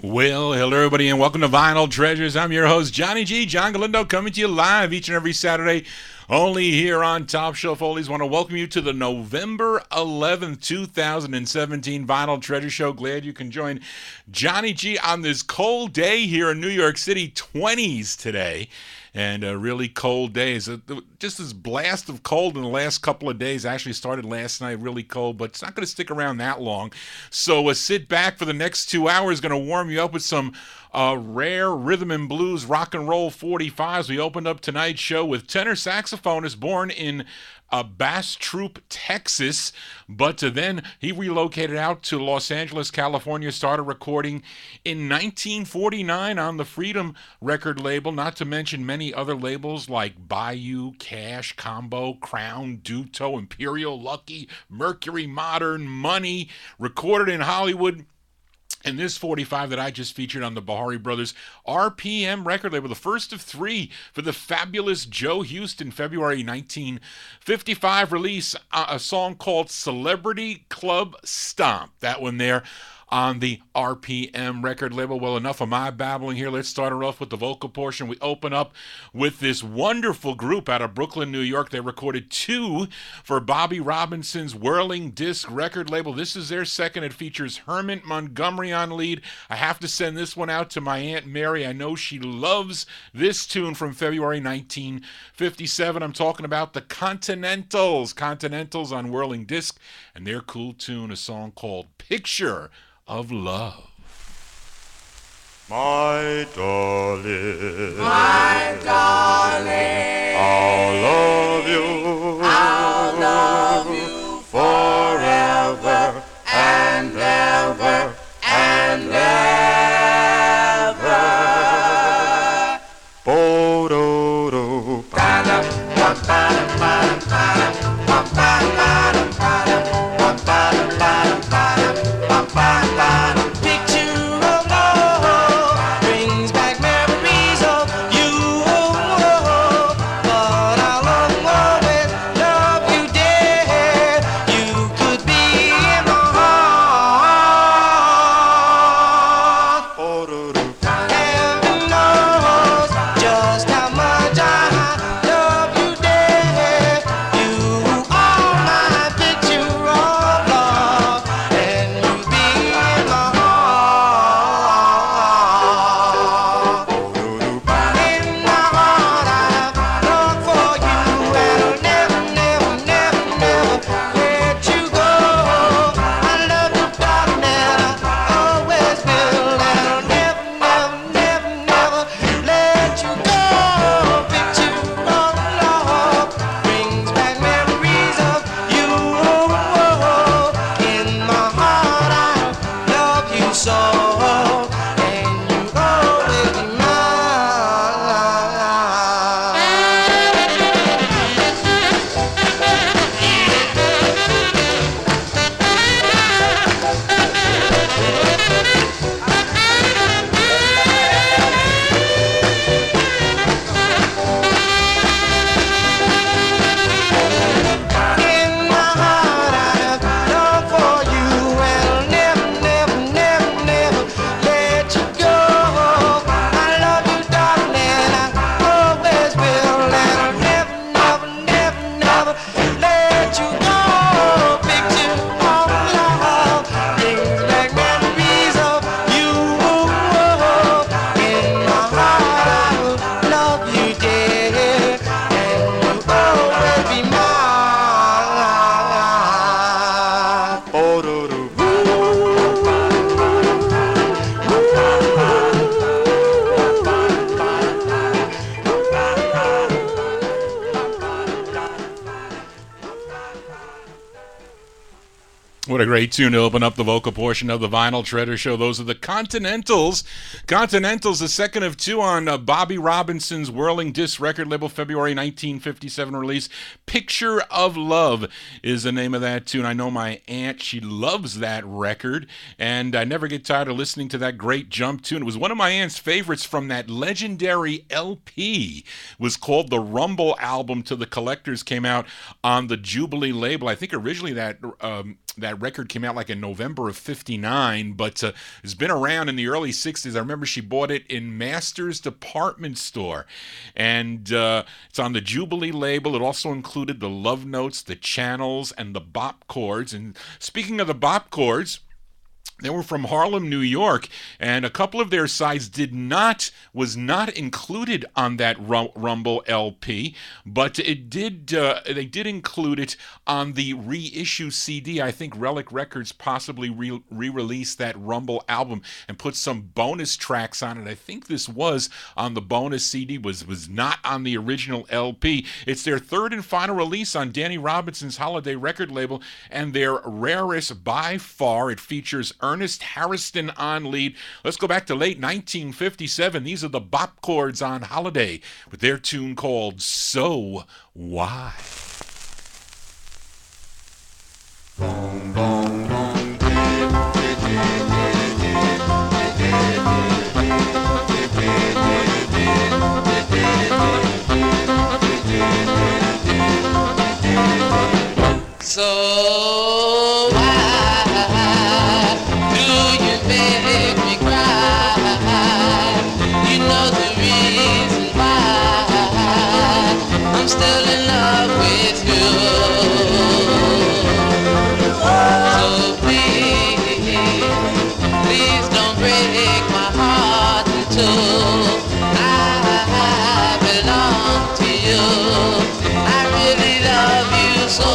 Well, hello everybody and welcome to Vinyl Treasures. I'm your host, Johnny G, John Galindo, coming to you live each and every Saturday, only here on Top Shelf Oldies. Want to welcome you to the November 11th, 2017 Vinyl Treasure Show. Glad you can join Johnny G on this cold day here in New York City, 20s today. And really cold days. Just this blast of cold in the last couple of days. Actually started last night, really cold, but it's not going to stick around that long. So sit back for the next 2 hours. Going to warm you up with some rare rhythm and blues rock and roll 45s. We opened up tonight's show with tenor saxophonist born in Bastrop, Texas, but then he relocated out to Los Angeles, California, started recording in 1949 on the Freedom record label, not to mention many other labels like Bayou, Cash, Combo, Crown, Duto, Imperial, Lucky, Mercury, Modern, Money, recorded in Hollywood. And this 45 that I just featured on the Bahari Brothers RPM record label, the first of three for the fabulous Joe Houston, February 1955 release, a song called Celebrity Club Stomp. That one there on the RPM record label. Well, enough of my babbling here. Let's start her off with the vocal portion. We open up with this wonderful group out of Brooklyn, New York. They recorded two for Bobby Robinson's Whirling Disc record label. This is their second. It features Herman Montgomery on lead. I have to send this one out to my Aunt Mary. I know she loves this tune from February 1957. I'm talking about the Continentals. Continentals on Whirling Disc and their cool tune, a song called Picture of Love. My darling, I'll love you forever and ever and ever. Bo-do-do, Picture of love brings back memories of you a great tune to open up the vocal portion of the Vinyl Treasure Show. Those are the Continentals. Continentals, the second of two on Bobby Robinson's Whirling Disc record label, February 1957 release. Picture of Love is the name of that tune. I know my aunt, she loves that record, and I never get tired of listening to that great jump tune. It was one of my aunt's favorites from that legendary LP. It was called the Rumble album to the collectors, came out on the Jubilee label. I think originally that record came out like in November of '59, but it's been around in the early '60s. I remember she bought it in Master's Department Store, and it's on the Jubilee label. It also included the love notes, the channels, and the Bob Chords. And speaking of the Bob Chords, they were from Harlem, New York, and a couple of their sides was not included on that Rumble LP, but it did. They did include it on the reissue CD. I think Relic Records possibly re-released that Rumble album and put some bonus tracks on it. I think this was on the bonus CD, was not on the original LP. It's their third and final release on Danny Robinson's Holiday record label, and their rarest by far. It features Ernest Harrison on lead. Let's go back to late 1957. These are the Bob Chords on Holiday with their tune called So Why. Boom, boom, boom. So why do you make me cry? You know the reason why I'm still in love with you. So please don't break my heart in two. I belong to you. I really love you so.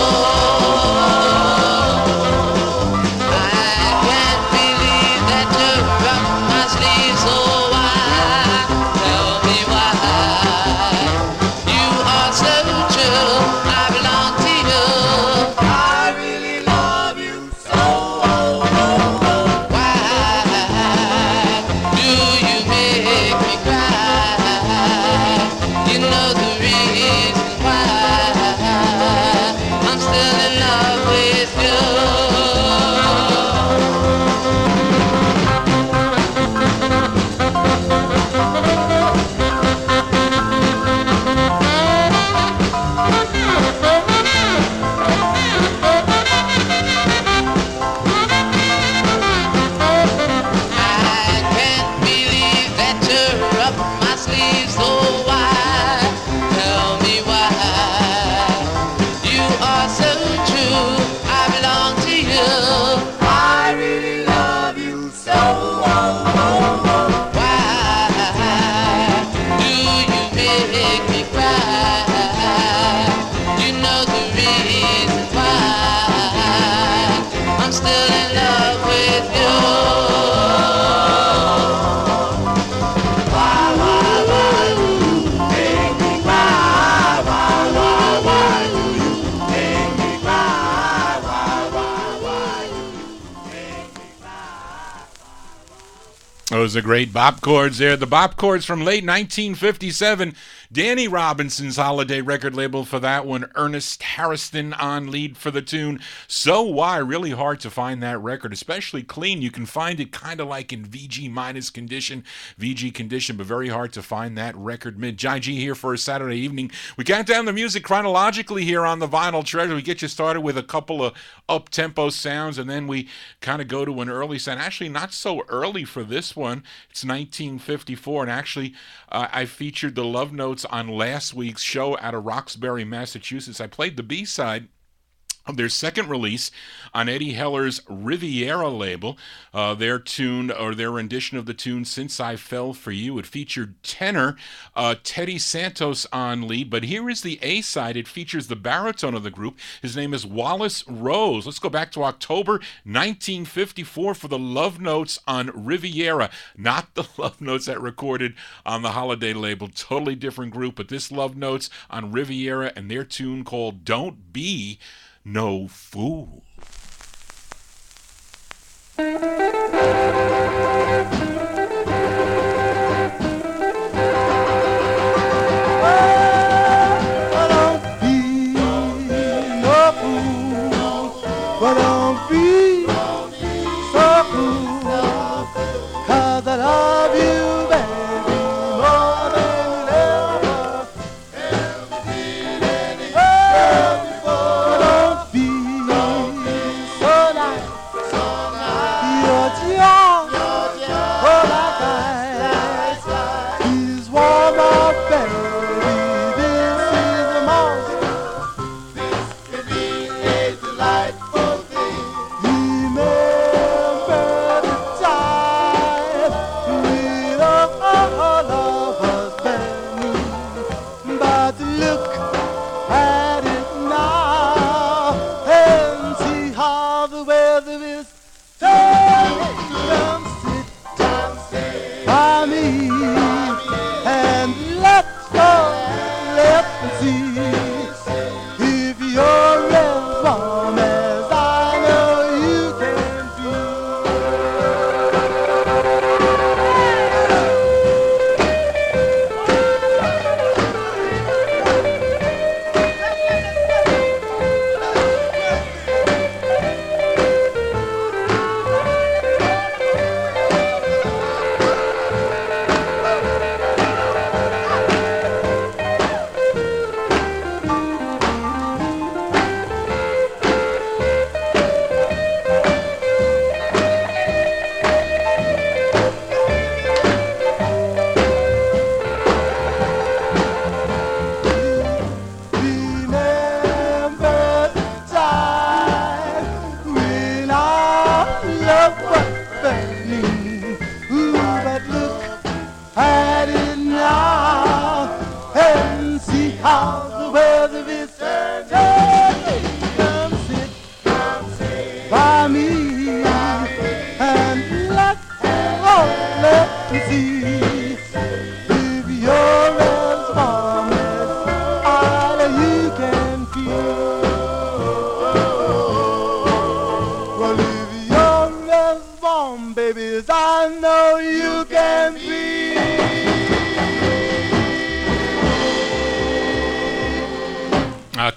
Those are great Bob Chords there. The Bob Chords from late 1957. Danny Robinson's Holiday record label for that one. Ernest Harrison on lead for the tune So Why. Really hard to find that record, especially clean. You can find it kind of like in VG minus condition, VG condition, but very hard to find that record mid. Johnny G here for a Saturday evening. We count down the music chronologically here on the Vinyl Treasure. We get you started with a couple of up-tempo sounds, and then we kind of go to an early sound. Actually, not so early for this one. It's 1954, and actually I featured the love notes on last week's show out of Roxbury, Massachusetts. I played the B-side of their second release on Eddie Heller's Riviera label, their tune, or their rendition of the tune Since I Fell For You. It featured tenor Teddy Santos on lead, but here is the A-side. It features the baritone of the group. His name is Wallace Rose. Let's go back to October 1954 for the love notes on Riviera, not the love notes that recorded on the Holiday label. Totally different group, but this love notes on Riviera and their tune called Don't Be No Fool.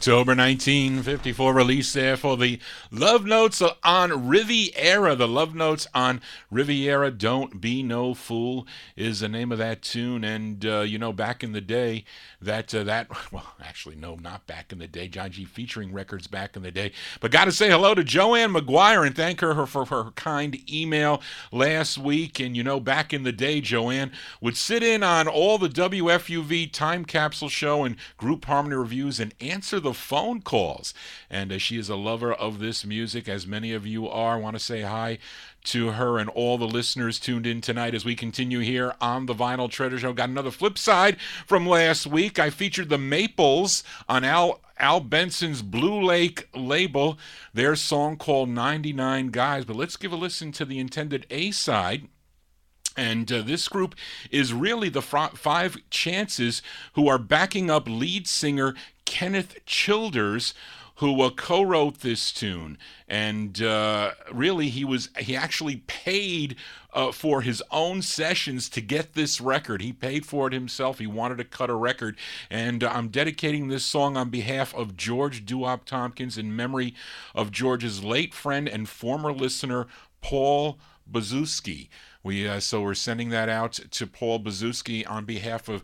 October 1954 release there for the Love Notes on Riviera. The Love Notes on Riviera, Don't Be No Fool is the name of that tune. And, back in the day, actually, no, not back in the day. John G. featuring records back in the day. But got to say hello to Joanne McGuire and thank her for her kind email last week. And, back in the day, Joanne would sit in on all the WFUV Time Capsule Show and Group Harmony Reviews and answer the phone calls. And she is a lover of this music, as many of you are. I want to say hi to her and all the listeners tuned in tonight as we continue here on the Vinyl Treasure Show. Got another flip side from last week. I featured the Maples on Al Benson's Blue Lake label, their song called 99 Guys. But let's give a listen to the intended A-side. And this group is really the Five Chances, who are backing up lead singer Kenneth Childers, who co-wrote this tune. And really, he actually paid for his own sessions to get this record. He paid for it himself. He wanted to cut a record. And I'm dedicating this song on behalf of George Duop Tompkins in memory of George's late friend and former listener, Paul Bazuski. So we're sending that out to Paul Bazuski on behalf of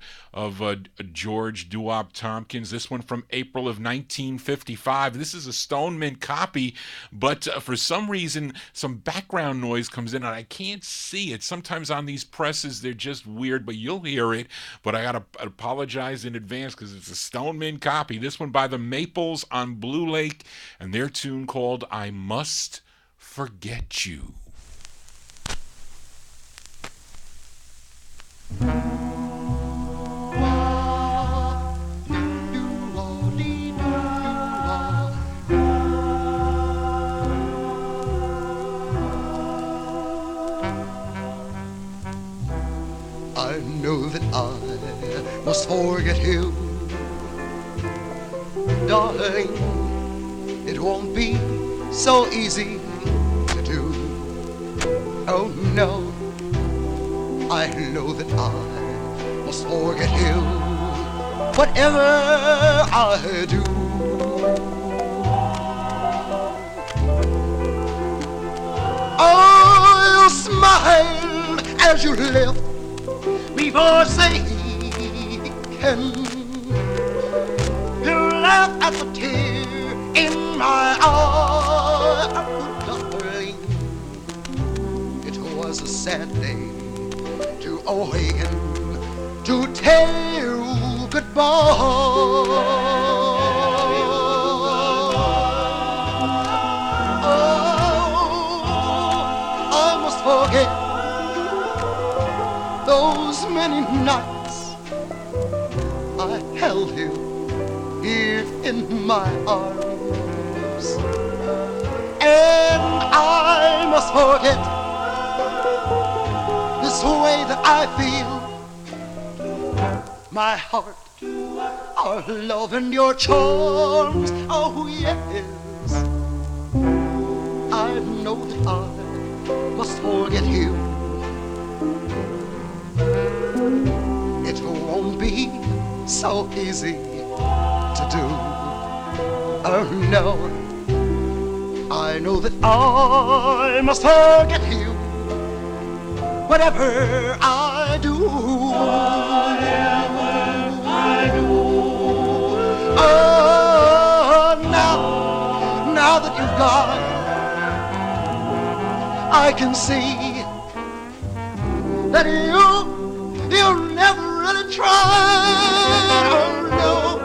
George Duop Tompkins. This one from April of 1955. This is a Stone Mint copy, but for some reason, some background noise comes in, and I can't see it. Sometimes on these presses, they're just weird, but you'll hear it. But I got to apologize in advance because it's a Stone Mint copy. This one by the Maples on Blue Lake, and their tune called I Must Forget You. I know that I must forget you, darling. It won't be so easy to do. Oh no, I know that I must forget you, whatever I do. Oh, you smiled as you left me forsaken. You laughed at the tear in my eye. Oh, darling, it was a sad day to awaken, to tell you goodbye. Forget those many nights I held you here in my arms, and I must forget this way that I feel. My heart, our love and your charms. Oh yes, I know that I must forget you. It won't be so easy to do. Oh no, I know that I must forget you, whatever I do. Whatever I do. Oh, now that you've gone, I can see that you never really tried. Oh no,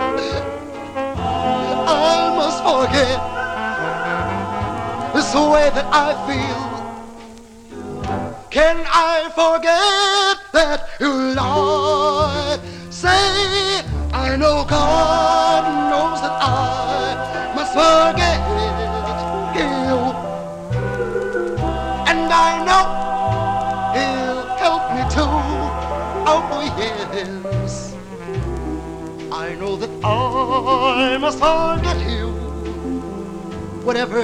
I must forget this way that I feel. Can I forget that you lied? Say, I know God knows that I must forget you. I know he'll help me too. Oh yes, I know that I must forget you, whatever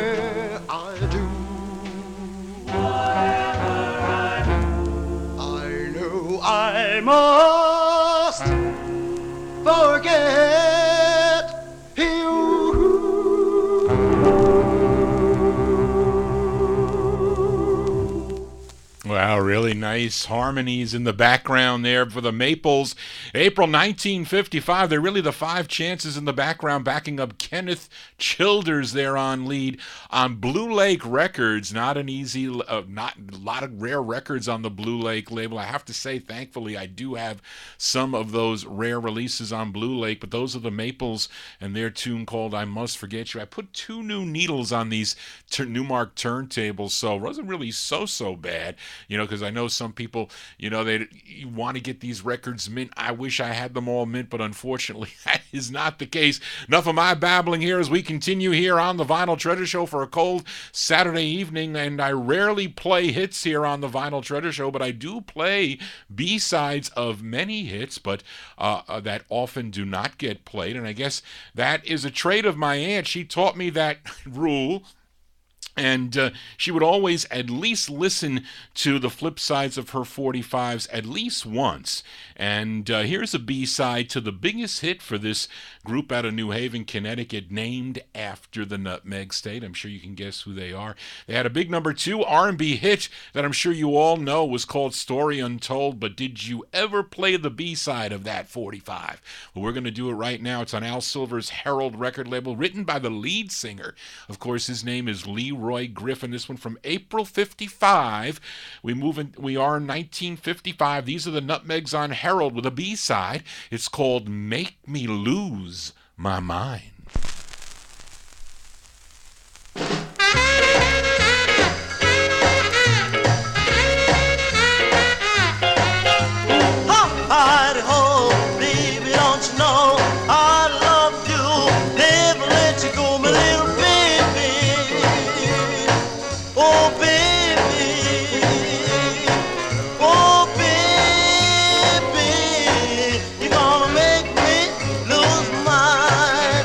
I do. I know I must forget you. Wow, really nice harmonies in the background there for the Maples. April 1955, they're really the Five Chances in the background, backing up Kenneth Childers there on lead on Blue Lake Records. Not an easy, not a lot of rare records on the Blue Lake label. I have to say, thankfully, I do have some of those rare releases on Blue Lake, but those are the Maples and their tune called I Must Forget You. I put 2 new needles on these Newmark turntables, so it wasn't really so bad. You know, because I know some people, you know, they want to get these records mint. I wish I had them all mint, but unfortunately that is not the case. Enough of my babbling here as we continue here on the Vinyl Treasure Show for a cold Saturday evening. And I rarely play hits here on the Vinyl Treasure Show, but I do play B-sides of many hits, but that often do not get played. And I guess that is a trait of my aunt. She taught me that rule. And she would always at least listen to the flip sides of her 45s at least once. And here's a B-side to the biggest hit for this group out of New Haven, Connecticut, named after the Nutmeg State. I'm sure you can guess who they are. They had a big #2 R&B hit that I'm sure you all know was called Story Untold. But did you ever play the B-side of that 45? Well, we're going to do it right now. It's on Al Silver's Herald record label, written by the lead singer. Of course, his name is Leroy Griffin. This one from April 55. We are in 1955. These are the Nutmegs on Herald with a B-side. It's called Make Me Lose My Mind. Hi-ho, baby, don't you know I love you, never let you go, my little baby. Oh, baby, oh, baby, you're gonna make me lose my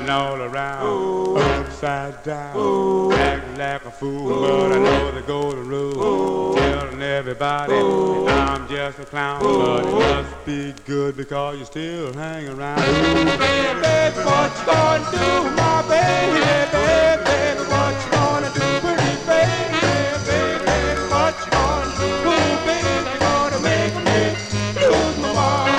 Turning all around, upside down, acting like a fool, but I know the golden rule. Telling everybody that I'm just a clown, but it must be good because you still hang around. Baby, baby, what you gonna do, my baby? Baby, baby, what you gonna do, pretty baby? Baby, baby, what you gonna do, baby? You gonna make me lose my mind.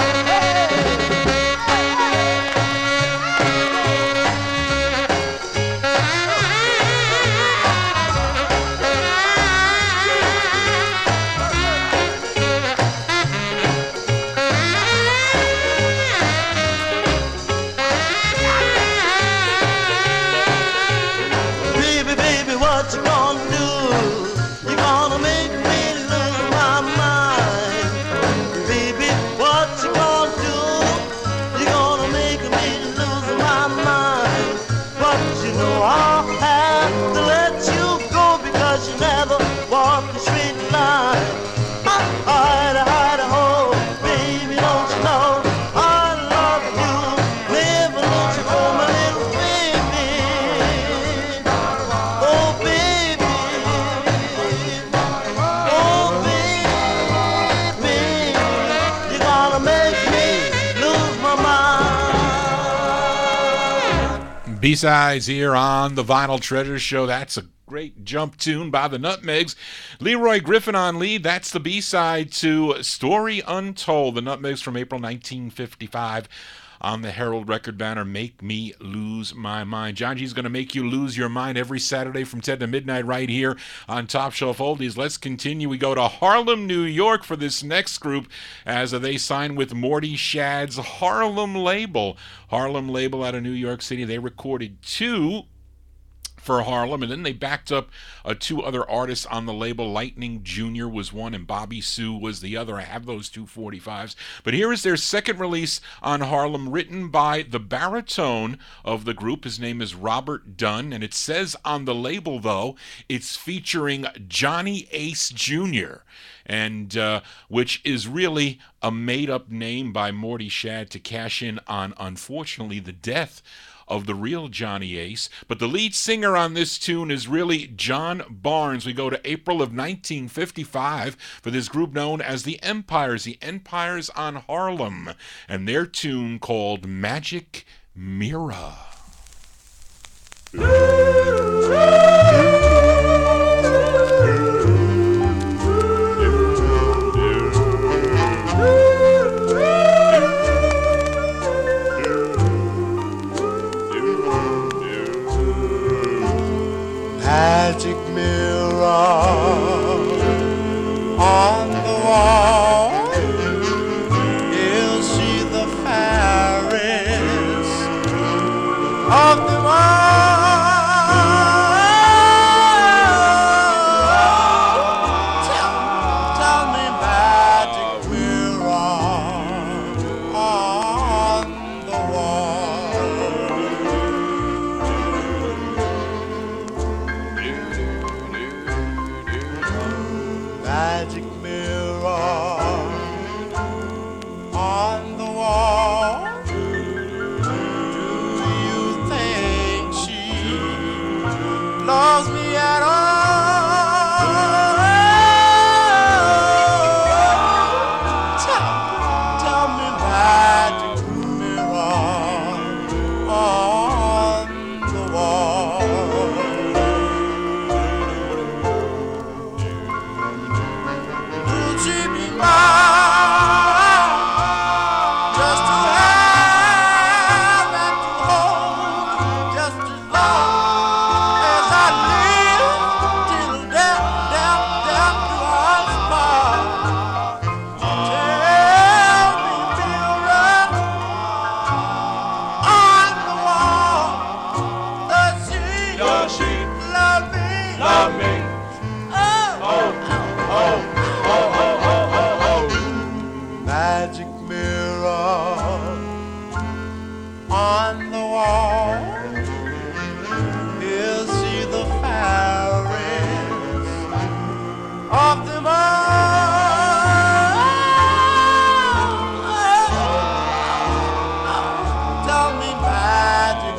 B-sides here on the Vinyl Treasure Show. That's a great jump tune by the Nutmegs. Leroy Griffin on lead. That's the B-side to Story Untold. The Nutmegs from April 1955 on the Herald record banner, Make Me Lose My Mind. John G's going to make you lose your mind every Saturday from 10 to midnight right here on Top Shelf Oldies. Let's continue. We go to Harlem, New York for this next group as they sign with Morty Shad's Harlem label. Harlem label out of New York City. They recorded two for Harlem, and then they backed up two other artists on the label. Lightning Jr. was one and Bobby Sue was the other. I have those 245s. But here is their second release on Harlem, written by the baritone of the group. His name is Robert Dunn, and it says on the label, though, it's featuring Johnny Ace Jr., and which is really a made-up name by Morty Shad to cash in on, unfortunately, the death of the real Johnny Ace. But the lead singer on this tune is really John Barnes. We go to April of 1955 for this group known as the Empires on Harlem, and their tune called Magic Mirror. Magic mirror on the wall, you'll see the fairest of them all. Tell me, magic mirror on the wall, magic mirror on the wall, do you think she loves me at all? Tell me, magic mirror on the wall, will she be mine just to have and to hold, just as long as I live, till death do us part? Tell me, mirror on the wall, does she love me? Magic mirror on the wall, you'll see the fairest of them all. Tell me, magic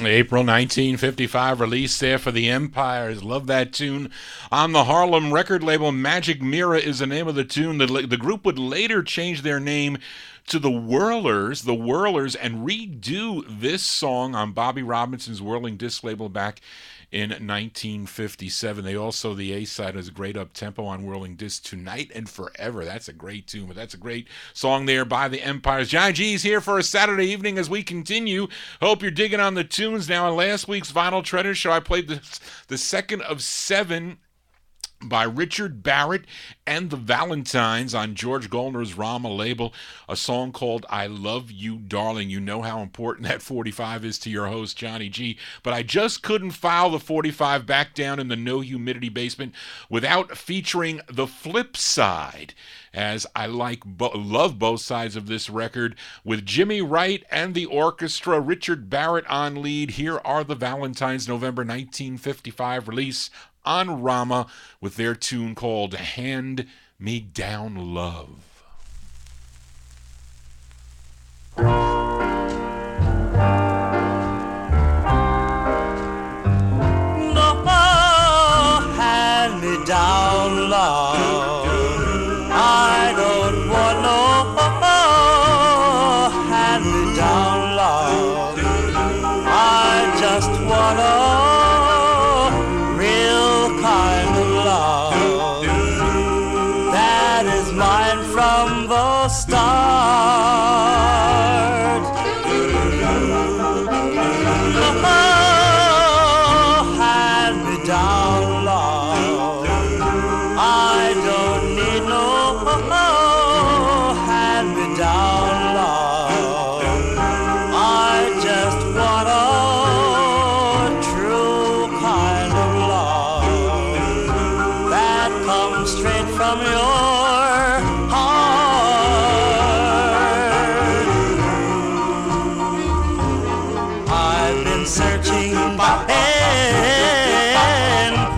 April 1955 release there for the Empires. Love that tune. On the Harlem record label, Magic Mirror is the name of the tune. The group would later change their name to the Whirlers, and redo this song on Bobby Robinson's Whirling Disc label back in 1957. They also, the A-side has a great up-tempo on Whirling Disc, Tonight and Forever. That's a great tune, but that's a great song there by the Empires. Johnny G's here for a Saturday evening as we continue. Hope you're digging on the tunes now. In last week's Vinyl Treasure Show, I played the second of 7 by Richard Barrett and the Valentines on George Goldner's Rama label, a song called I Love You Darling. You know how important that 45 is to your host, Johnny G, but I just couldn't file the 45 back down in the no humidity basement without featuring the flip side, as I love both sides of this record. With Jimmy Wright and the orchestra, Richard Barrett on lead, here are the Valentines' November 1955 release on Rama with their tune called Hand Me Down Love. No, hand me down love. I don't want no hand me down love. I just want from the start. Oh, hand me down love. I don't need no hand me down love. I just want a true kind of love that comes straight from your searching and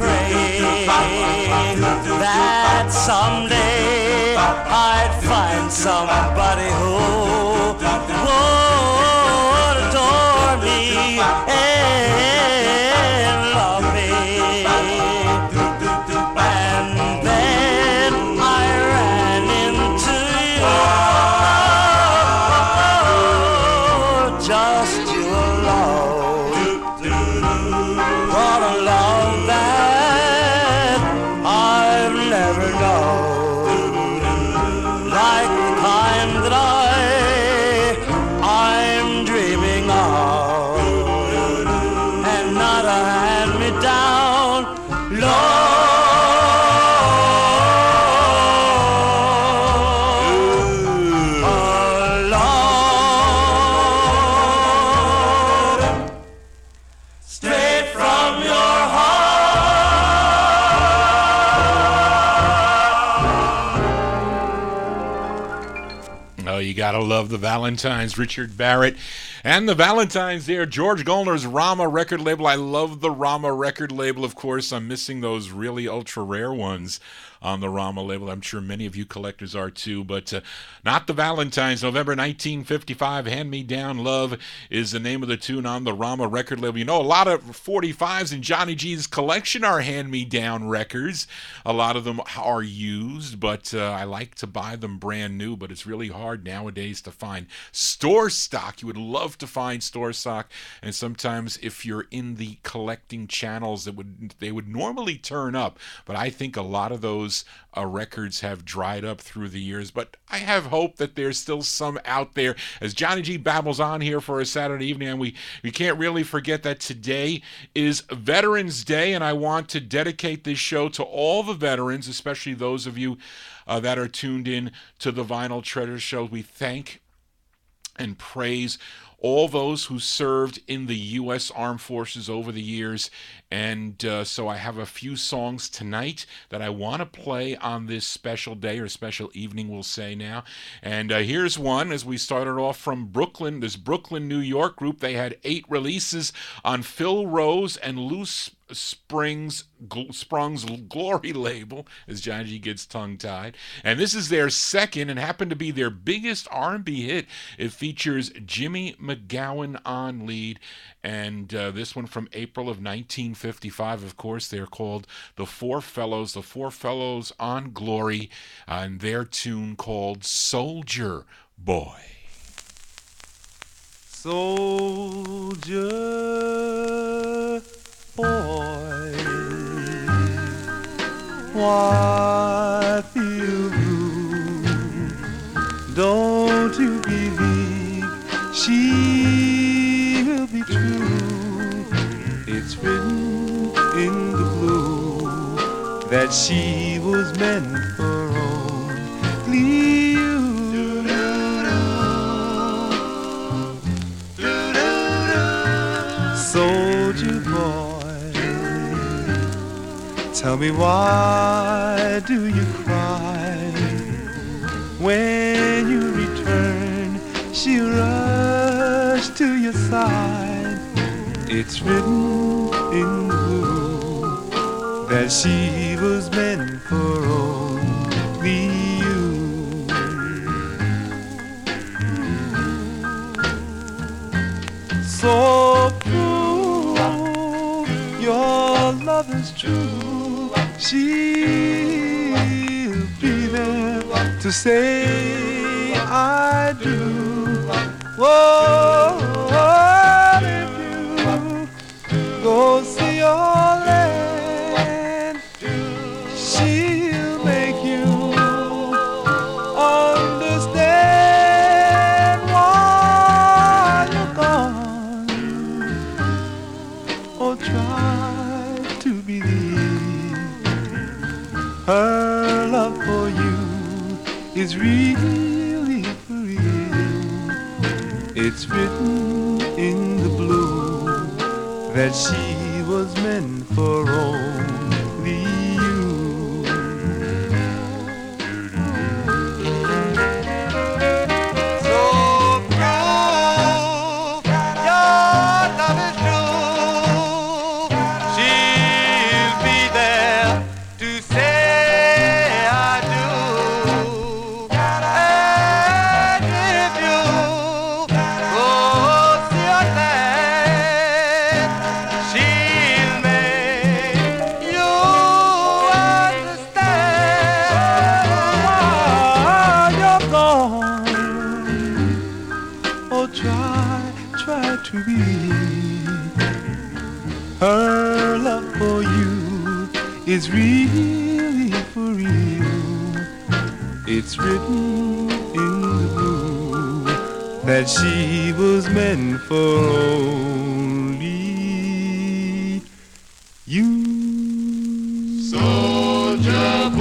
praying that someday I'd find somebody who would adore me and love me. And then I ran into you, just you alone. What a love that I've never known, like the kind that I'm dreaming of, and not a hand-me-down love. You gotta love the Valentines, Richard Barrett and the Valentines there. George Goldner's Rama record label. I love the Rama record label. Of course, I'm missing those really ultra rare ones on the Rama label. I'm sure many of you collectors are too, but not the Valentines. November 1955, Hand Me Down Love is the name of the tune on the Rama record label. You know, a lot of 45s in Johnny G's collection are Hand Me Down records. A lot of them are used, but I like to buy them brand new, but it's really hard nowadays to find store stock. You would love to find store stock, and sometimes if you're in the collecting channels, they would normally turn up, but I think a lot of those records have dried up through the years, but I have hope that there's still some out there as Johnny G babbles on here for a Saturday evening. And we can't really forget that today is Veterans Day, and I want to dedicate this show to all the veterans, especially those of you that are tuned in to the Vinyl Treasure Show. We thank and praise all those who served in the U.S. Armed Forces over the years. And so I have a few songs tonight that I want to play on this special day, or special evening, we'll say now. And here's one, as we started off from Brooklyn, this Brooklyn, New York group. They had 8 releases on Phil Rose and Sprung's Glory label, as Johnny G gets tongue-tied. And this is their second and happened to be their biggest R&B hit. It features Jimmy McGowan on lead. And this one from April of 1955, of course, they're called The Four Fellows on Glory, and their tune called Soldier Boy. Soldier boy, why feel blue? Don't you believe she will be true? It's written in the blue that she was meant for only you. Soldier boy, tell me why do you cry? When you return, she'll rush to your side. It's written in the blue that she was meant for only you. So prove your love is true. She'll be there to say I do. Whoa, if you go see your land, she'll make you understand why you're gone. Oh, try to believe her love for you is really for real. It's written in the blue that she was meant for only you. So prove your love is true. She'll be there to say I do. And if you go see your land, she'll make you understand why you're gone. Oh, try to believe her love for you is really for real. It's written in the blue that she was meant for only you. Soldier boy.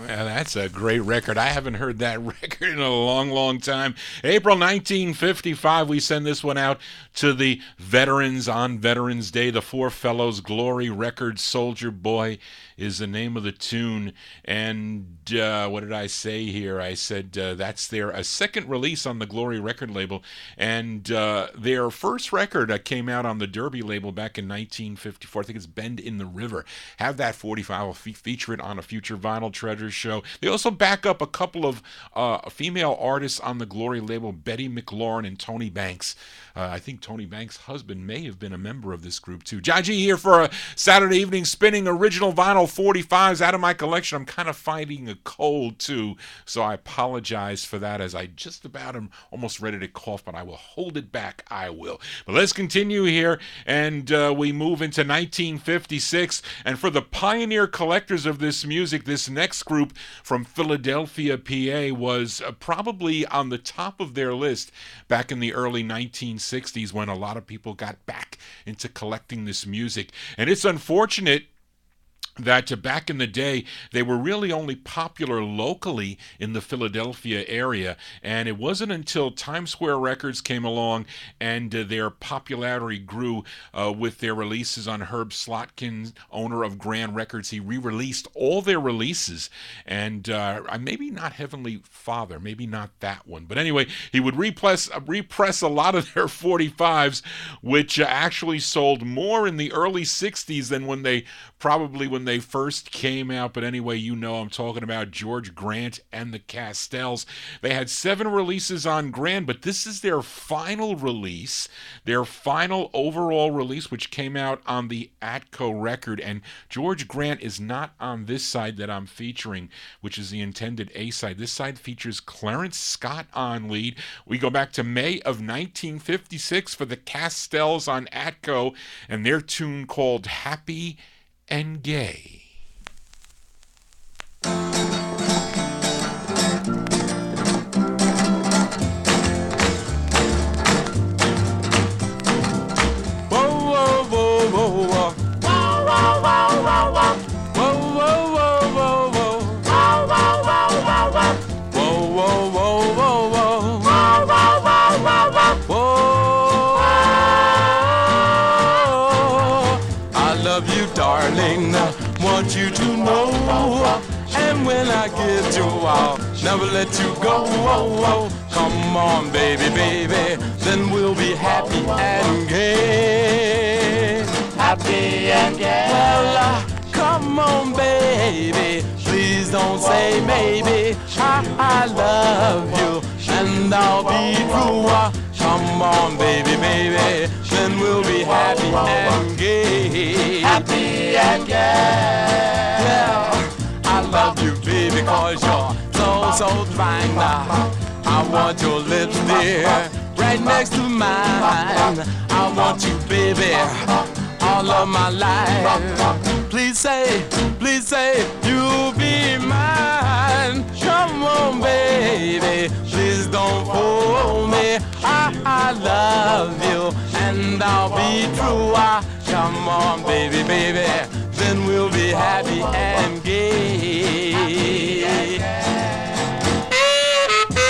Yeah, that's a great record. I haven't heard that record in a long, long time. April 1955, we send this one out to the veterans on Veterans Day. The Four Fellows Glory record, Soldier Boy is the name of the tune. And what did I say here? I said that's their second release on the Glory record label. And their first record came out on the Derby label back in 1954. I think it's Bend in the River. Have that 45. I'll feature it on a future Vinyl Treasures show. They also back up a couple of female artists on the Glory label, Betty McLaurin and Tony Banks. I think Tony Banks' husband may have been a member of this group too. Johnny G here for a Saturday evening spinning original vinyl 45s out of my collection. I'm kind of fighting a cold too, so I apologize for that, as I just about am almost ready to cough, but I will hold it back. I will. But let's continue here, and we move into 1956. And for the pioneer collectors of this music, this next group from Philadelphia, PA, was probably on the top of their list back in the early 1960s, when a lot of people got back into collecting this music. And it's unfortunate that back in the day they were really only popular locally in the Philadelphia area, and it wasn't until Times Square Records came along and their popularity grew with their releases on Herb Slotkin, owner of Grand Records. He re-released all their releases, and maybe not Heavenly Father, maybe not that one, but anyway, he would repress a lot of their 45s, which actually sold more in the early 60s than when they first came out. But anyway, I'm talking about George Grant and the Castells. They had 7 releases on Grand, but this is their final release, their final overall release, which came out on the Atco record. And George Grant is not on this side that I'm featuring, which is the intended A side. This side features Clarence Scott on lead. We go back to May of 1956 for the Castells on Atco and their tune called Happy and Gay. Darling, want you to know, and when I get you, I'll never let you go. Come on, baby, baby, then we'll be happy and gay. Happy and gay. Well, come on, baby, please don't say maybe. I love you, and I'll be true. Come on, baby, baby, then we'll be happy and gay. Happy and gay. Well, I love you, baby, cause you're so fine. I want your lips, dear, right next to mine. I want you, baby, all of my life. Please say you'll be mine. Come on, baby, please don't fool me. I love you, and I'll be true. Come on, baby, baby, then we'll be happy and gay.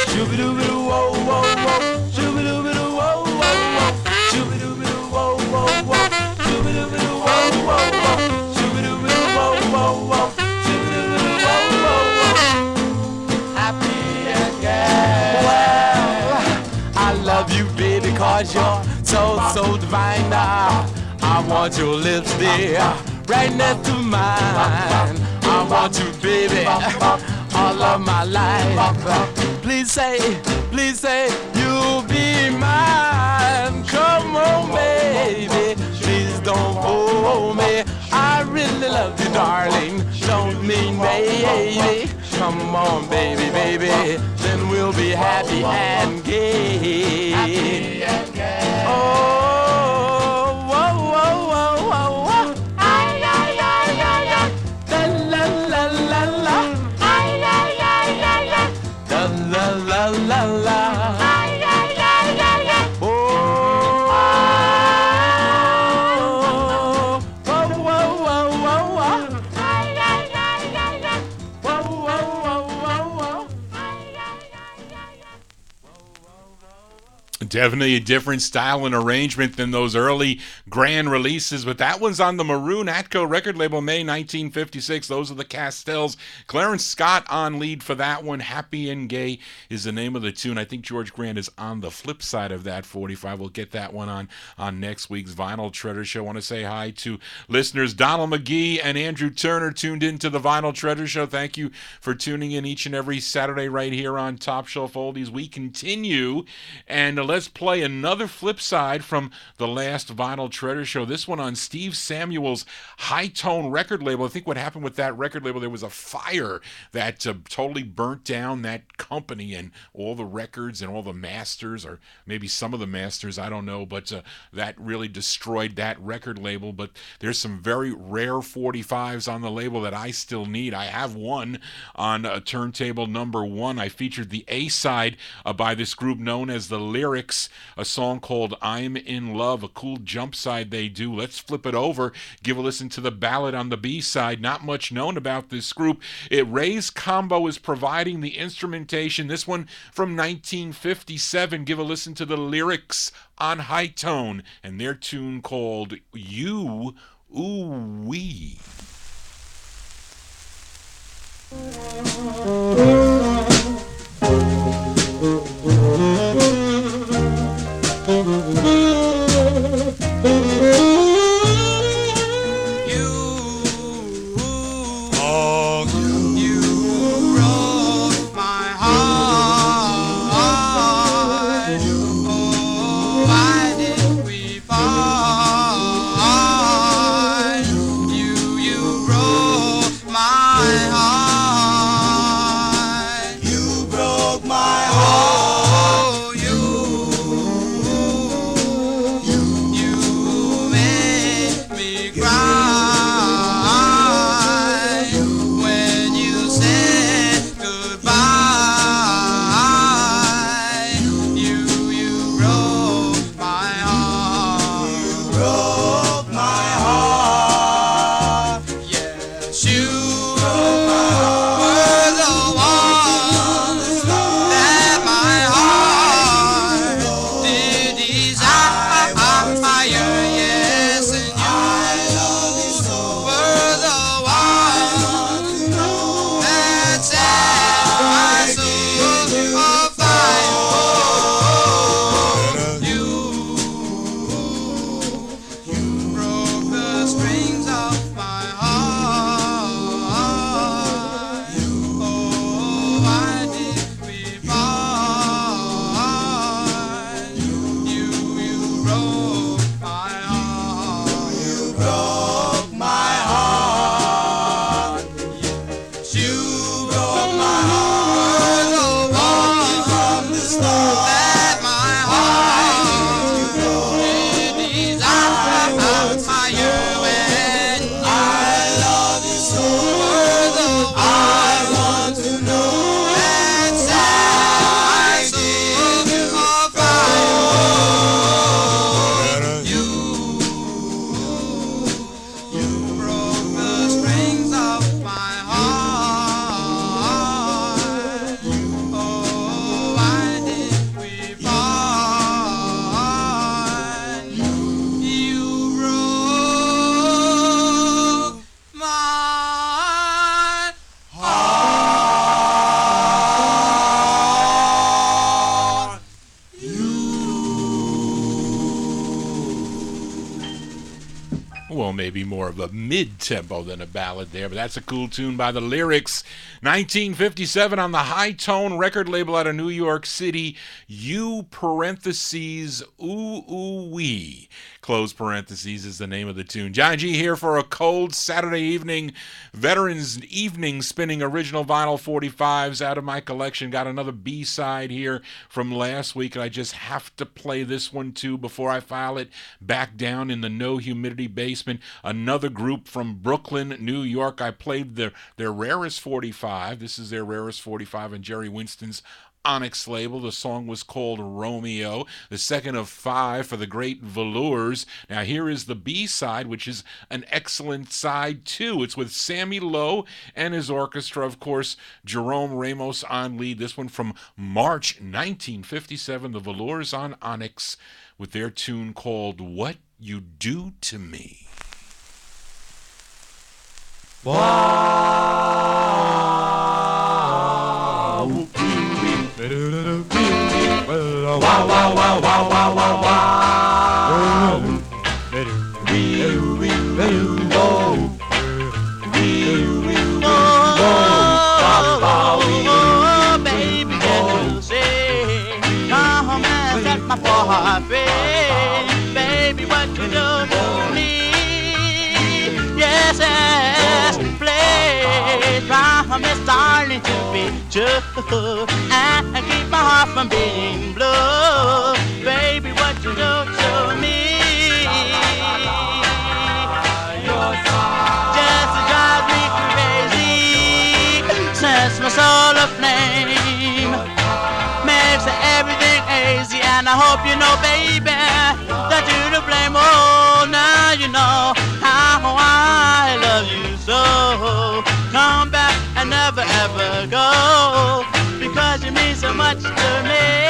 Shoo-ba-doo-ba-doo, whoa, whoa, whoa. Shoo-ba-doo-ba-doo, whoa, whoa, whoa. Shoo-ba-doo-ba-doo, whoa, whoa, whoa. Shoo-ba-doo-ba-doo, whoa, whoa, whoa. Shoo-ba-doo-ba-doo, whoa, whoa, whoa. Shoo-ba-doo-ba-doo, whoa, whoa, whoa. Happy and gay. Well, I love you, baby, cause you're so divine. I want your lips, dear, right next to mine. I want you, baby, all of my life. Please say you'll be mine. Come on, baby, please don't fool me. I really love you, darling, don't mean maybe. Come on, baby, baby, then we'll be happy and gay. Happy and gay. Oh. La la, ay, ay, ay, ay, ay. Oh, oh, oh, oh, oh, oh. Ay, ay, ay, ay, ay. Oh, oh, oh, oh, oh. Ay, ay, ay, ay, ay. Definitely a different style and arrangement than those early Grand releases, but that one's on the Maroon Atco record label, May 1956. Those are the Castells. Clarence Scott on lead for that one. Happy and Gay is the name of the tune. I think George Grant is on the flip side of that 45. We'll get that one on next week's Vinyl Treasure Show. I want to say hi to listeners Donald McGee and Andrew Turner tuned into the Vinyl Treasure Show. Thank you for tuning in each and every Saturday right here on Top Shelf Oldies. We continue, and let's play another flip side from the last Vinyl Treasure Show. This one on Steve Samuel's High Tone record label. I think what happened with that record label, there was a fire that totally burnt down that company and all the records and all the masters, or maybe some of the masters, I don't know, but that really destroyed that record label. But there's some very rare 45s on the label that I still need. I have one on turntable number 1. I featured the A-side by this group known as the Lyric Lyrics, a song called I'm in Love, a cool jump side they do. Let's flip it over, give a listen to the ballad on the B-side. Not much known about this group. Ray's Combo is providing the instrumentation. This one from 1957. Give a listen to the lyrics on high tone and their tune called You Ooh Wee. Maybe more of a mid-tempo than a ballad there, but that's a cool tune by the Lyrics. 1957 on the High Tone record label out of New York City. You parentheses ooh ooh wee. Close parentheses is the name of the tune. Johnny G here for a cold Saturday evening. Veterans Evening spinning original vinyl 45s out of my collection. Got another B-side here from last week, and I just have to play this one too before I file it back down in the no humidity basement. Another group from Brooklyn, New York. I played their rarest 45. This is their rarest 45 on Jerry Winston's Onyx label. The song was called Romeo, the second of 5 for the great Velours. Now here is the B-side, which is an excellent side too. It's with Sammy Lowe and his orchestra, of course, Jerome Ramos on lead. This one from March 1957, the Velours on Onyx with their tune called What You Do to Me. Wow. Wow, wow, wow, wow, wow, wow, wow. Oh, baby, you say, come and set my heart free. Baby, what you do to me? Yes, yes, please promise, darling, to be true and keep my heart from being blue. Baby, what you do to me? Just drive me crazy, sets my soul aflame, makes everything easy, and I hope you baby, that you to blame. Oh, now you know how I love you so. Come back and never ever go, because you mean so much to me.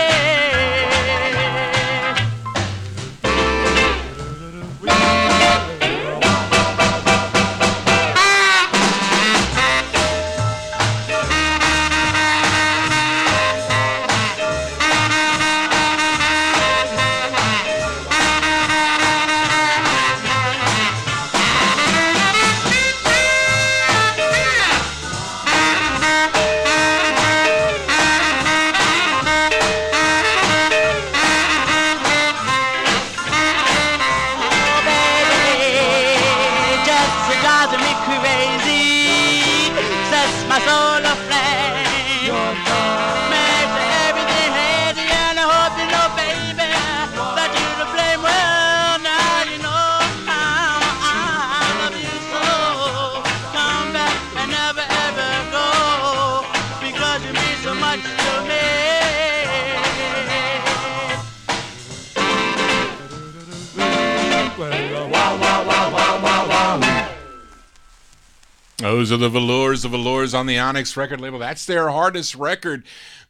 Those are the Velours on the Onyx record label. That's their hardest record.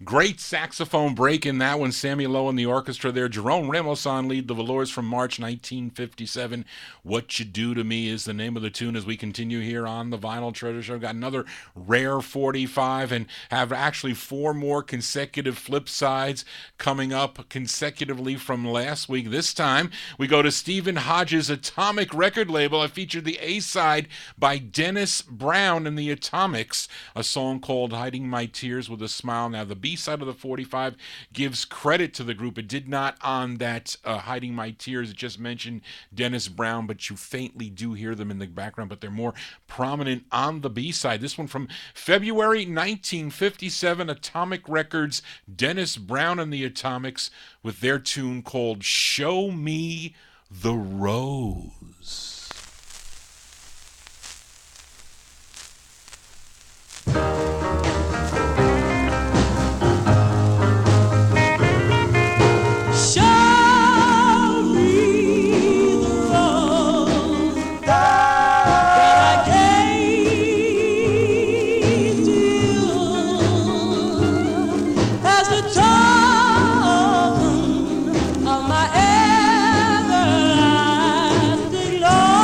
Great saxophone break in that one. Sammy Lowe and the orchestra there. Jerome Ramos on lead. The Velours from March 1957. What You Do to Me is the name of the tune as we continue here on the Vinyl Treasure Show. Got another rare 45 and have actually 4 more consecutive flip sides coming up consecutively from last week. This time we go to Stephen Hodges' Atomic record label. I featured the A-side by Dennis Brown and the Atomics, a song called Hiding My Tears with a Smile. Now the B-side of the 45 gives credit to the group. It did not on that Hiding My Tears. It just mentioned Dennis Brown, but you faintly do hear them in the background, but they're more prominent on the B-side. This one from February 1957, Atomic Records, Dennis Brown and the Atomics with their tune called Show Me the Rose. Of my everlasting love.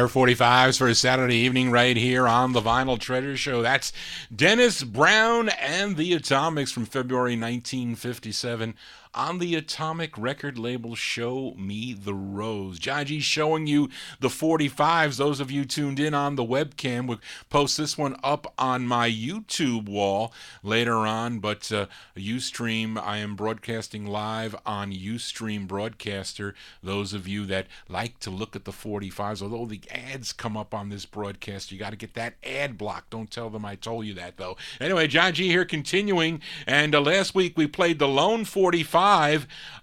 Rare 45s for a Saturday evening right here on the Vinyl Treasure Show. That's Dennis Brown and the Atomics from February 1957 on the Atomic record label Show Me the Rose. Johnny G showing you the 45s. Those of you tuned in on the webcam, we'll post this one up on my YouTube wall later on, but Ustream, I am broadcasting live on Ustream Broadcaster. Those of you that like to look at the 45s, although the ads come up on this broadcast, you got to get that ad block. Don't tell them I told you that, though. Anyway, Johnny G here continuing, and last week we played the Lone 45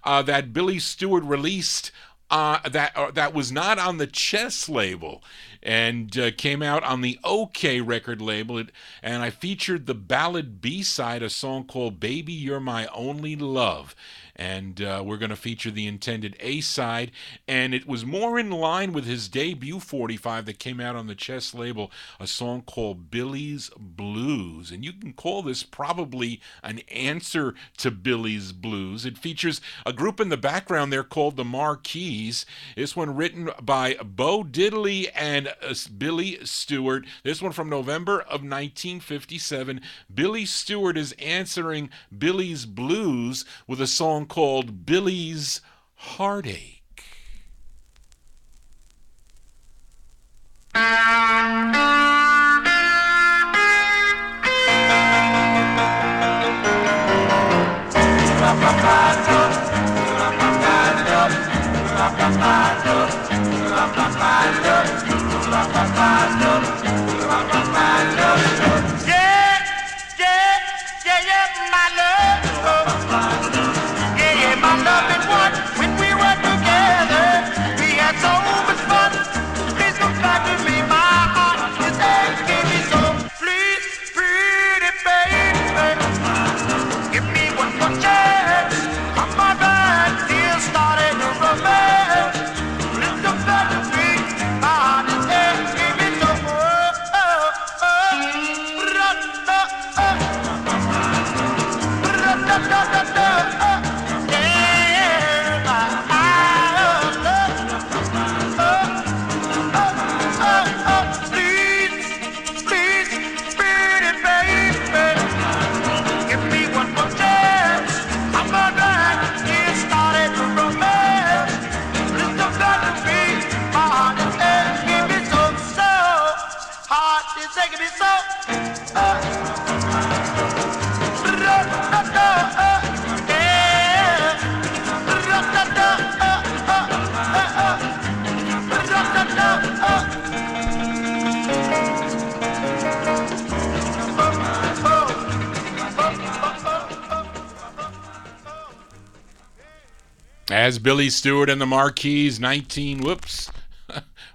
that Billy Stewart released that was not on the Chess label and came out on the OK record label. And I featured the ballad B-side, a song called Baby You're My Only Love. And we're going to feature the intended A-side, and it was more in line with his debut 45 that came out on the Chess label, a song called Billy's Blues. And you can call this probably an answer to Billy's Blues. It features a group in the background there called the Marquis. This one written by Bo Diddley and Billy Stewart. This one from November of 1957. Billy Stewart is answering Billy's Blues with a song called Billy's Heartache. As Billy Stewart and the Marquis,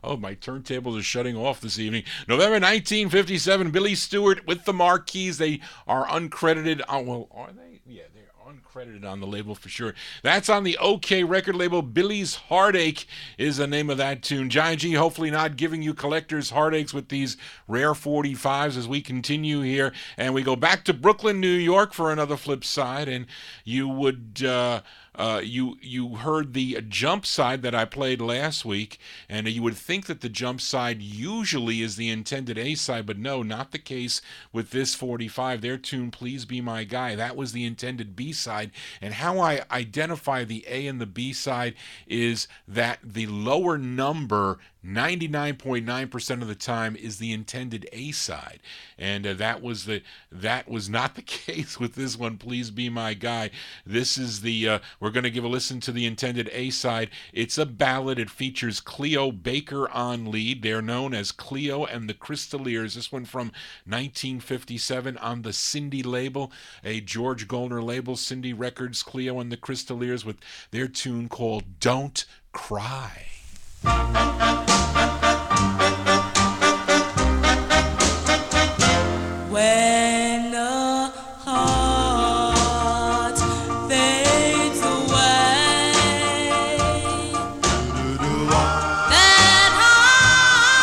oh, my turntables are shutting off this evening. November 1957, Billy Stewart with the Marquis. They are uncredited. Well, are they? Yeah, they're uncredited on the label for sure. That's on the OK record label. Billy's Heartache is the name of that tune. Johnny G, hopefully not giving you collector's heartaches with these rare 45s as we continue here. And we go back to Brooklyn, New York for another flip side. And you would... you heard the jump side that I played last week, and you would think that the jump side usually is the intended A side, but no, not the case with this 45. Their tune, Please Be My Guy, that was the intended B side. And how I identify the A and the B side is that the lower number 99.9% of the time is the intended A side, and that was not the case with this one. Please Be My Guy. This is the we're going to give a listen to the intended A side. It's a ballad. It features Cleo Baker on lead. They're known as Cleo and the Crystaliers. This one from 1957 on the Cindy label, a George Goldner label, Cindy Records. Cleo and the Crystaliers with their tune called Don't Cry. When a heart fades away, that heart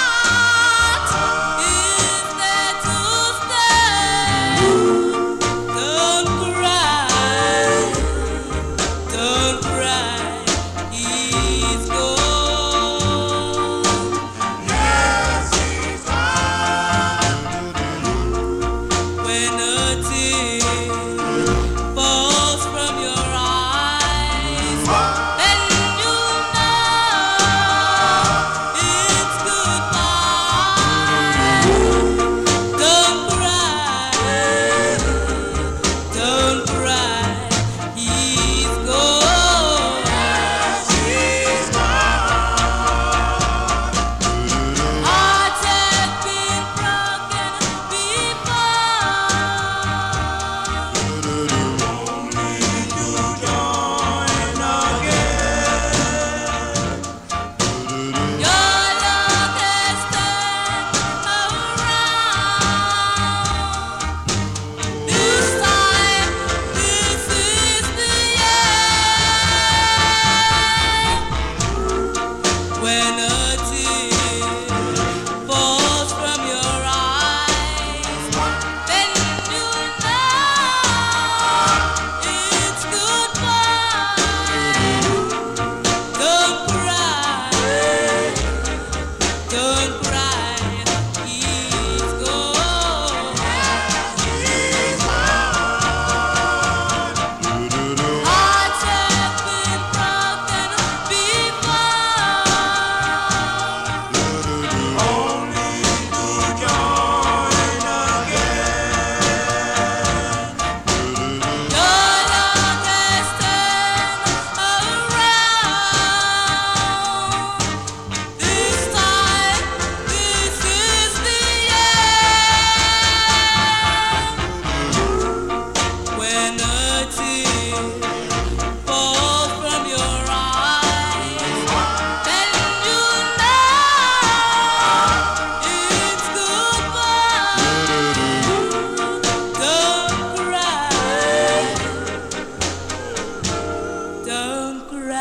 is there to stay. Don't cry, he's gone.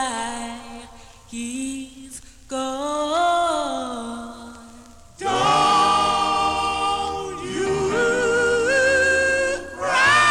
why he's gone. Don't you cry.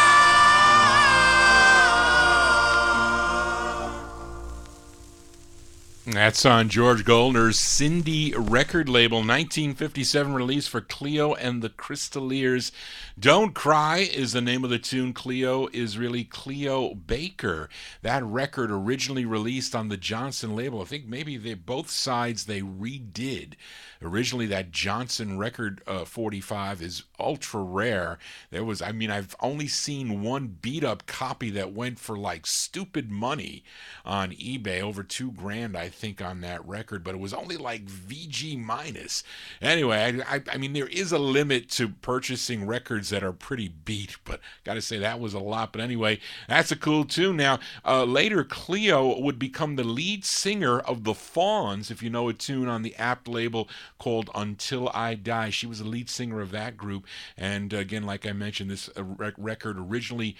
That's on George Goldner's Cindy record label, 1957 release for Cleo and the Crystaliers. Don't Cry is the name of the tune. Cleo is really Cleo Baker. That record originally released on the Johnson label. I think maybe both sides they redid. Originally, that Johnson record 45 is ultra rare. I've only seen one beat up copy that went for like stupid money on eBay, over $2,000, I think, on that record, but it was only like VG minus. Anyway, I mean, there is a limit to purchasing records that are pretty beat, but gotta say that was a lot. But anyway, that's a cool tune. Now, later, Cleo would become the lead singer of the Fawns, if you know a tune on the Apt label called Until I Die. She was the lead singer of that group, and again, like I mentioned, this record originally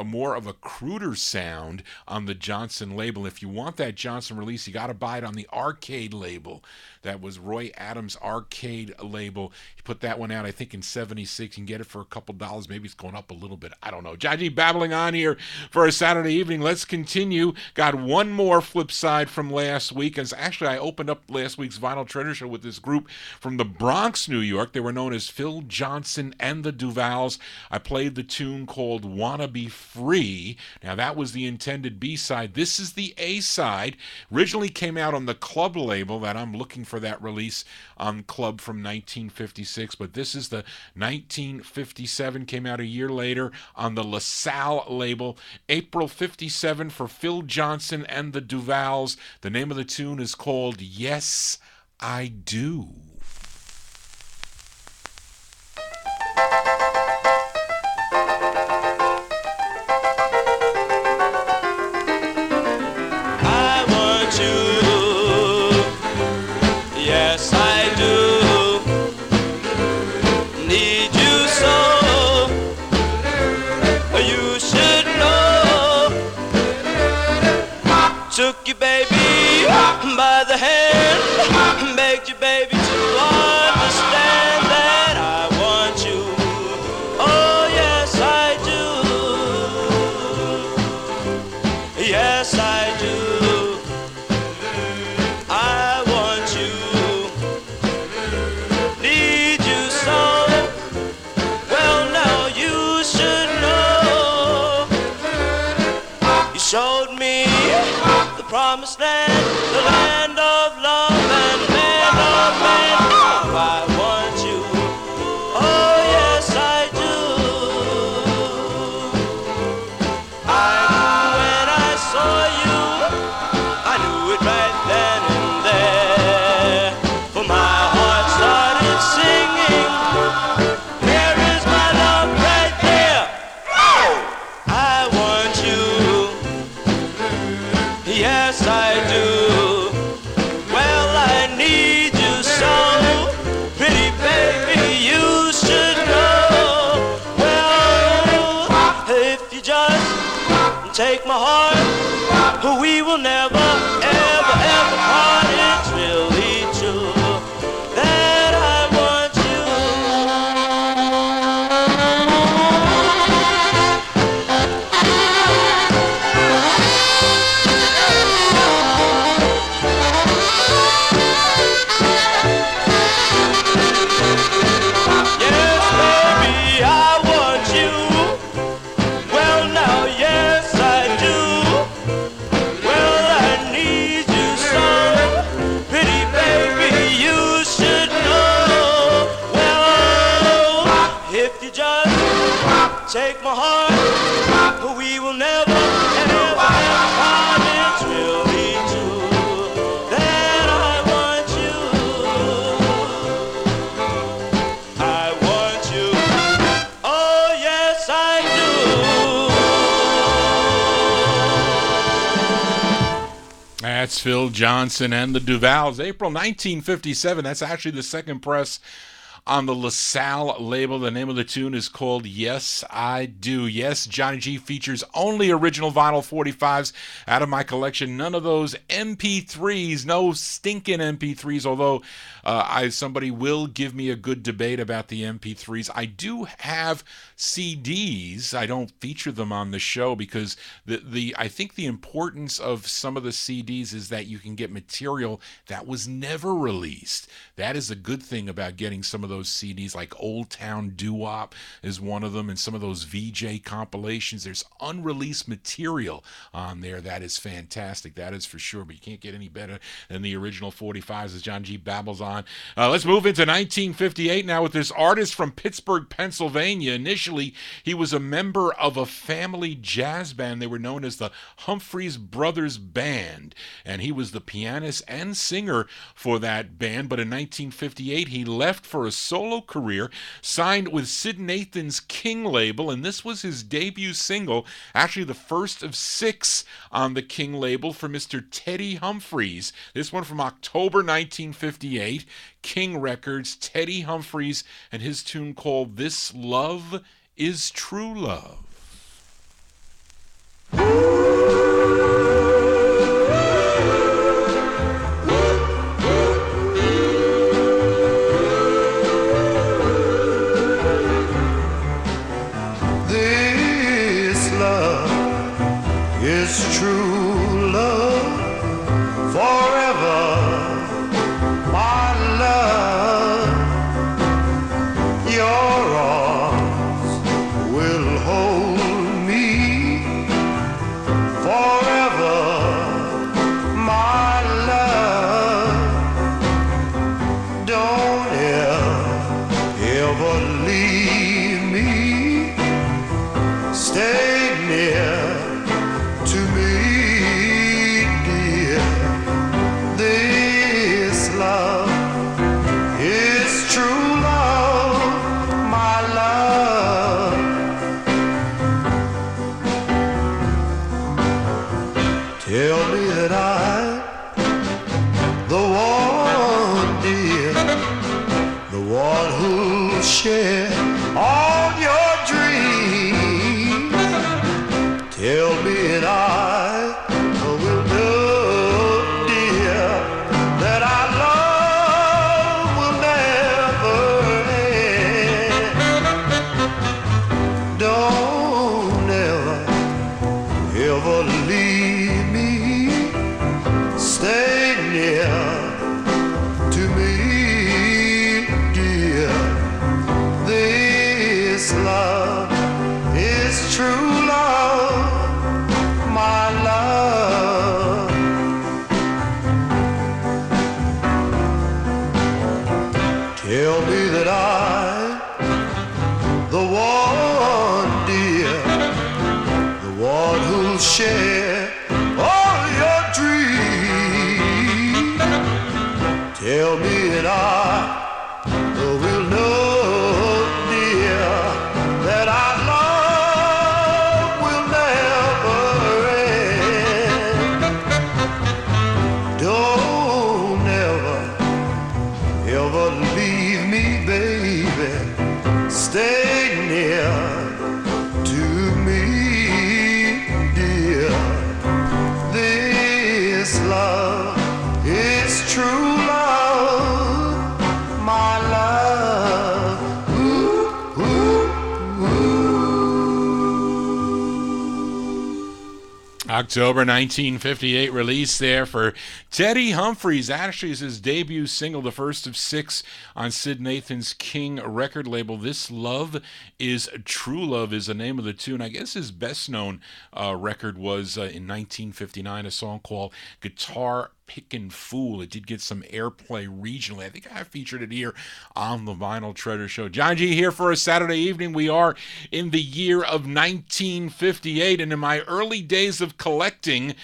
more of a cruder sound on the Johnson label. If you want that Johnson release, you got to buy it on the Arcade label. That was Roy Adams' Arcade label. He put that one out, I think, in '76. You can get it for a couple dollars. Maybe it's going up a little bit. I don't know. Johnny babbling on here for a Saturday evening. Let's continue. Got one more flip side from last week. And actually, I opened up last week's Vinyl Treasure Show with this group from the Bronx, New York. They were known as Phil Johnson and the Duvals. I played the tune called Wanna Be Free. Now, that was the intended B-side. This is the A-side. Originally came out on the Club label that I'm looking for that release on Club from 1956, but this is the 1957, came out a year later on the LaSalle label. April 57 for Phil Johnson and the Duvals. The name of the tune is called Yes, I Do. I want you. Yes, I do. Need you so. You should know. Took you, baby, by the hand. Begged you, baby, to understand that I want you. Oh, yes, I do. Yes, I do. I want you. Need you so. Well, now you should know. You showed me the promised land, the land of love and man of man. Now I want you. Oh, yes, I do. I knew when I saw you, I knew it right then and there. For my heart started singing, there is my love right there. I want you. Yes, I do. Well, I need you so. Pretty baby, you should know. Well, if you just take my heart, we will never, ever, ever part. It's really true that I want you. Yes, baby, I want you. Well, now, yes, I do. Well, I need you so. Pretty baby, you should know. Well, if you just take my heart, we will never, ever, ever part. It's really true that I want you. I want you. Oh, yes, I do. That's Phil Johnson and the Duvals. April 1957. That's actually the second press on the LaSalle label. The name of the tune is called Yes, I Do. Yes, Johnny G features only original vinyl 45s out of my collection. None of those MP3s, no stinking MP3s, although somebody will give me a good debate about the MP3s. I do have CDs. I don't feature them on the show because I think the importance of some of the CDs is that you can get material that was never released. That is a good thing about getting some of those CDs, like Old Town Doo-Wop is one of them, and some of those VJ compilations. There's unreleased material on there that is fantastic, that is for sure, but you can't get any better than the original 45s as John G babbles on. Let's move into 1958 now with this artist from Pittsburgh, Pennsylvania. Initially, he was a member of a family jazz band. They were known as the Humphreys Brothers Band, and he was the pianist and singer for that band. But in 1958, he left for a solo career, signed with Sid Nathan's King label, and this was his debut single, actually the first of 6 on the King label for Mr. Teddy Humphreys. This one from October 1958, King Records, Teddy Humphreys, and his tune called This Love Is True Love. This love is true love forever. My love, your arms will hold me forever. My love, don't ever leave me. Stay near to me, dear. This love is true love, my love. Tell me that I'm the one, dear, the one who'll share all your dreams. Tell me that I will know, dear, that our love will never end. Don't ever leave me. Stay near to me, dear. This love is true love, my love. Tell me that I'm the one, dear, the one who'll share all your dreams. Tell me that I will know, dear, that our love will never end. Don't ever leave me, baby. Stay near to me, dear. This love is true love, my love. Ooh, ooh, ooh. October 1958 release there for Teddy Humphreys. Actually, is his debut single, the first of 6 on Sid Nathan's King record label. This Love Is True Love is the name of the tune. I guess his best known record was in 1959, a song called Guitar Pickin' Fool. It did get some airplay regionally. I think I featured it here on the Vinyl Treasure Show. John G here for a Saturday evening. We are in the year of 1958, and in my early days of collecting,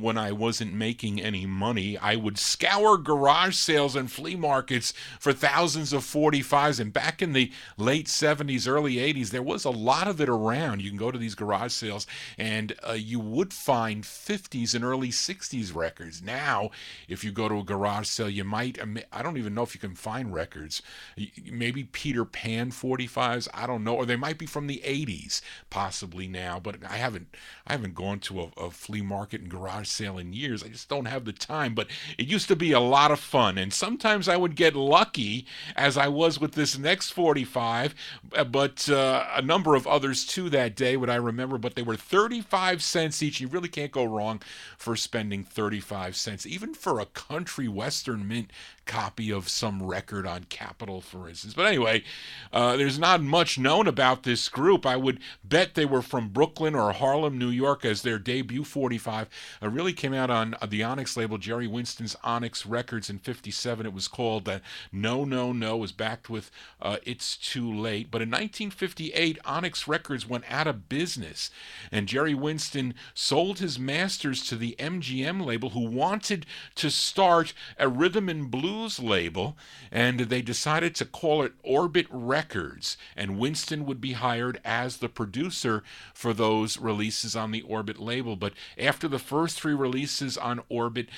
when I wasn't making any money, I would scour garage sales and flea markets for thousands of 45s. And back in the late 70s, early 80s, there was a lot of it around. You can go to these garage sales and you would find 50s and early 60s records. Now, now, if you go to a garage sale, you might, I don't even know if you can find records. Maybe Peter Pan 45s, I don't know, or they might be from the 80s, possibly now, but I haven't gone to a flea market and garage sale in years. I just don't have the time, but it used to be a lot of fun, and sometimes I would get lucky, as I was with this next 45, but a number of others too that day, what I remember, but they were 35 cents each. You really can't go wrong for spending 35 cents, even for a country western mint copy of some record on Capitol, for instance. But anyway, there's not much known about this group. I would bet they were from Brooklyn or Harlem, New York, as their debut 45 really came out on the Onyx label, Jerry Winston's Onyx Records in 57. It was called No, No, No. It was backed with It's Too Late. But in 1958, Onyx Records went out of business, and Jerry Winston sold his masters to the MGM label, who wanted to start a rhythm and blues label, and they decided to call it Orbit Records, and Winston would be hired as the producer for those releases on the Orbit label. But after the first 3 releases on Orbit,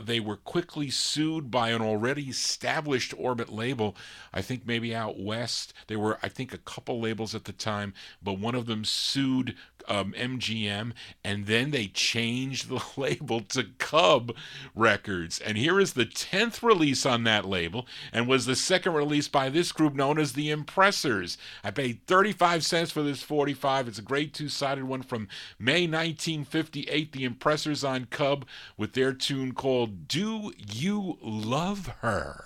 they were quickly sued by an already established Orbit label. I think maybe out west. There were, I think, a couple labels at the time, but one of them sued MGM, and then they changed the label to Cub Records. And here is the 10th release on that label, and was the second release by this group known as the Impressors. I paid 35 cents for this 45. It's a great two-sided one from May 1958. The Impressors on Cub with their tune called Do You Love Her?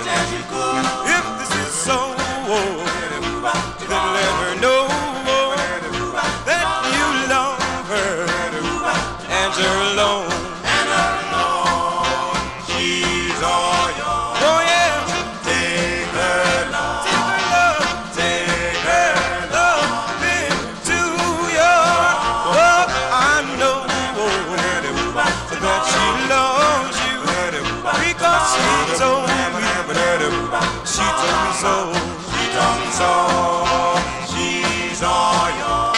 As you could. If this is so, then let her know that you love her and her alone. She's all yours. Oh yeah. Take her love, take her love into your. Oh, I know that she loves you. Because she told me so, she's all yours.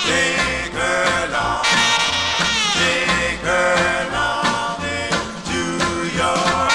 Take her love into your.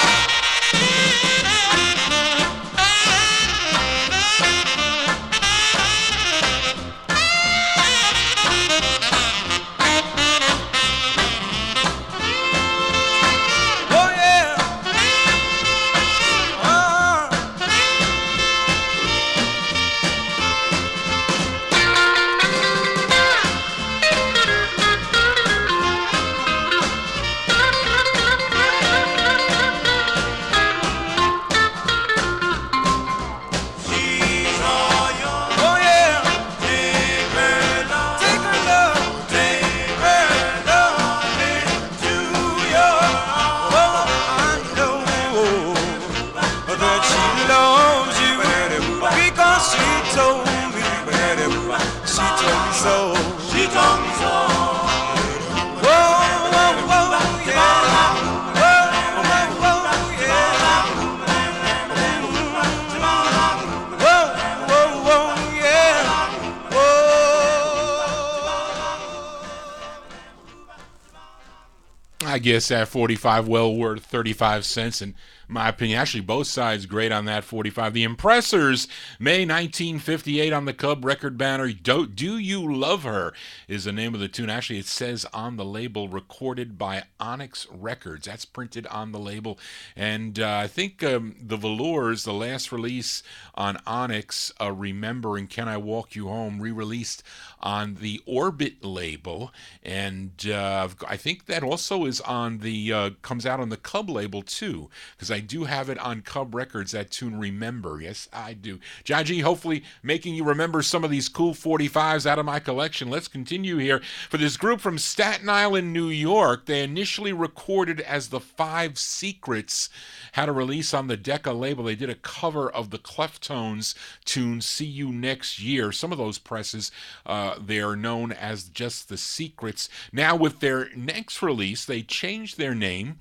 I guess that 45 well worth 35 cents in my opinion. Actually, both sides great on that 45. The Impressors, May 1958 on the Cub record banner. Do You Love Her is the name of the tune. Actually, it says on the label, recorded by Onyx Records. That's printed on the label. And I think the Velours, the last release on Onyx, Remember and Can I Walk You Home, re-released on the Orbit label. And I think that also is on the comes out on the Cub label too, because I do have it on Cub Records. That tune "Remember," yes, I do. John G, hopefully making you remember some of these cool 45s out of my collection. Let's continue here for this group from Staten Island, New York. They initially recorded as the Five Secrets, had a release on the Decca label. They did a cover of the Cleftones tune "See You Next Year." Some of those presses, they are known as just the Secrets. Now with their next release, they changed their name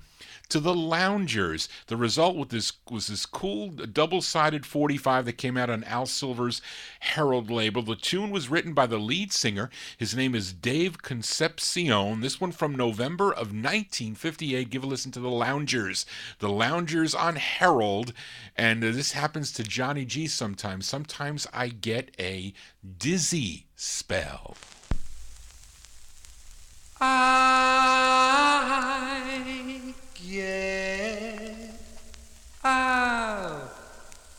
to the Loungers. The result with this was this cool double-sided 45 that came out on Al Silver's Herald label. The tune was written by the lead singer. His name is Dave Concepcion. This one from November of 1958. Give a listen to the Loungers. The Loungers on Herald. And this happens to Johnny G sometimes. Sometimes I get a dizzy spell. I get a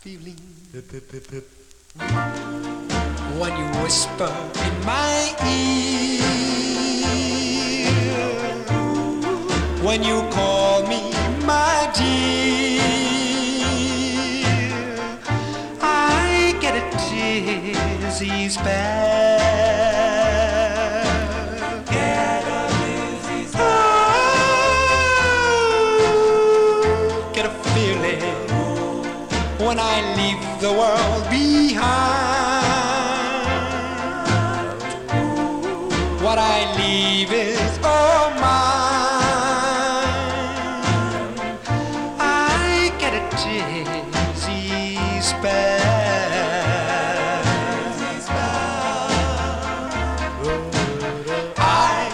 feeling when you whisper in my ear, when you call me my dear, I get a dizzy spell. When I leave the world behind, what I leave is all mine. I get a dizzy spell. I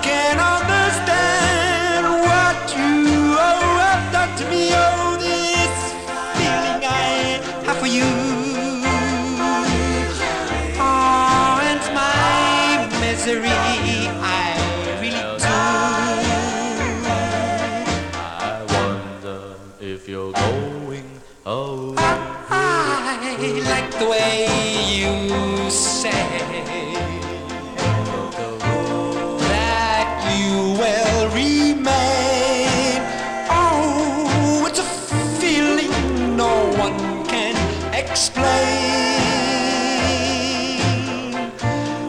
can understand what you have done to me. Oh, this feeling I have for you. Oh, and my misery, I really do. I wonder if you're going away. I like the way you say that you will remain. Oh, it's a feeling no one can explain.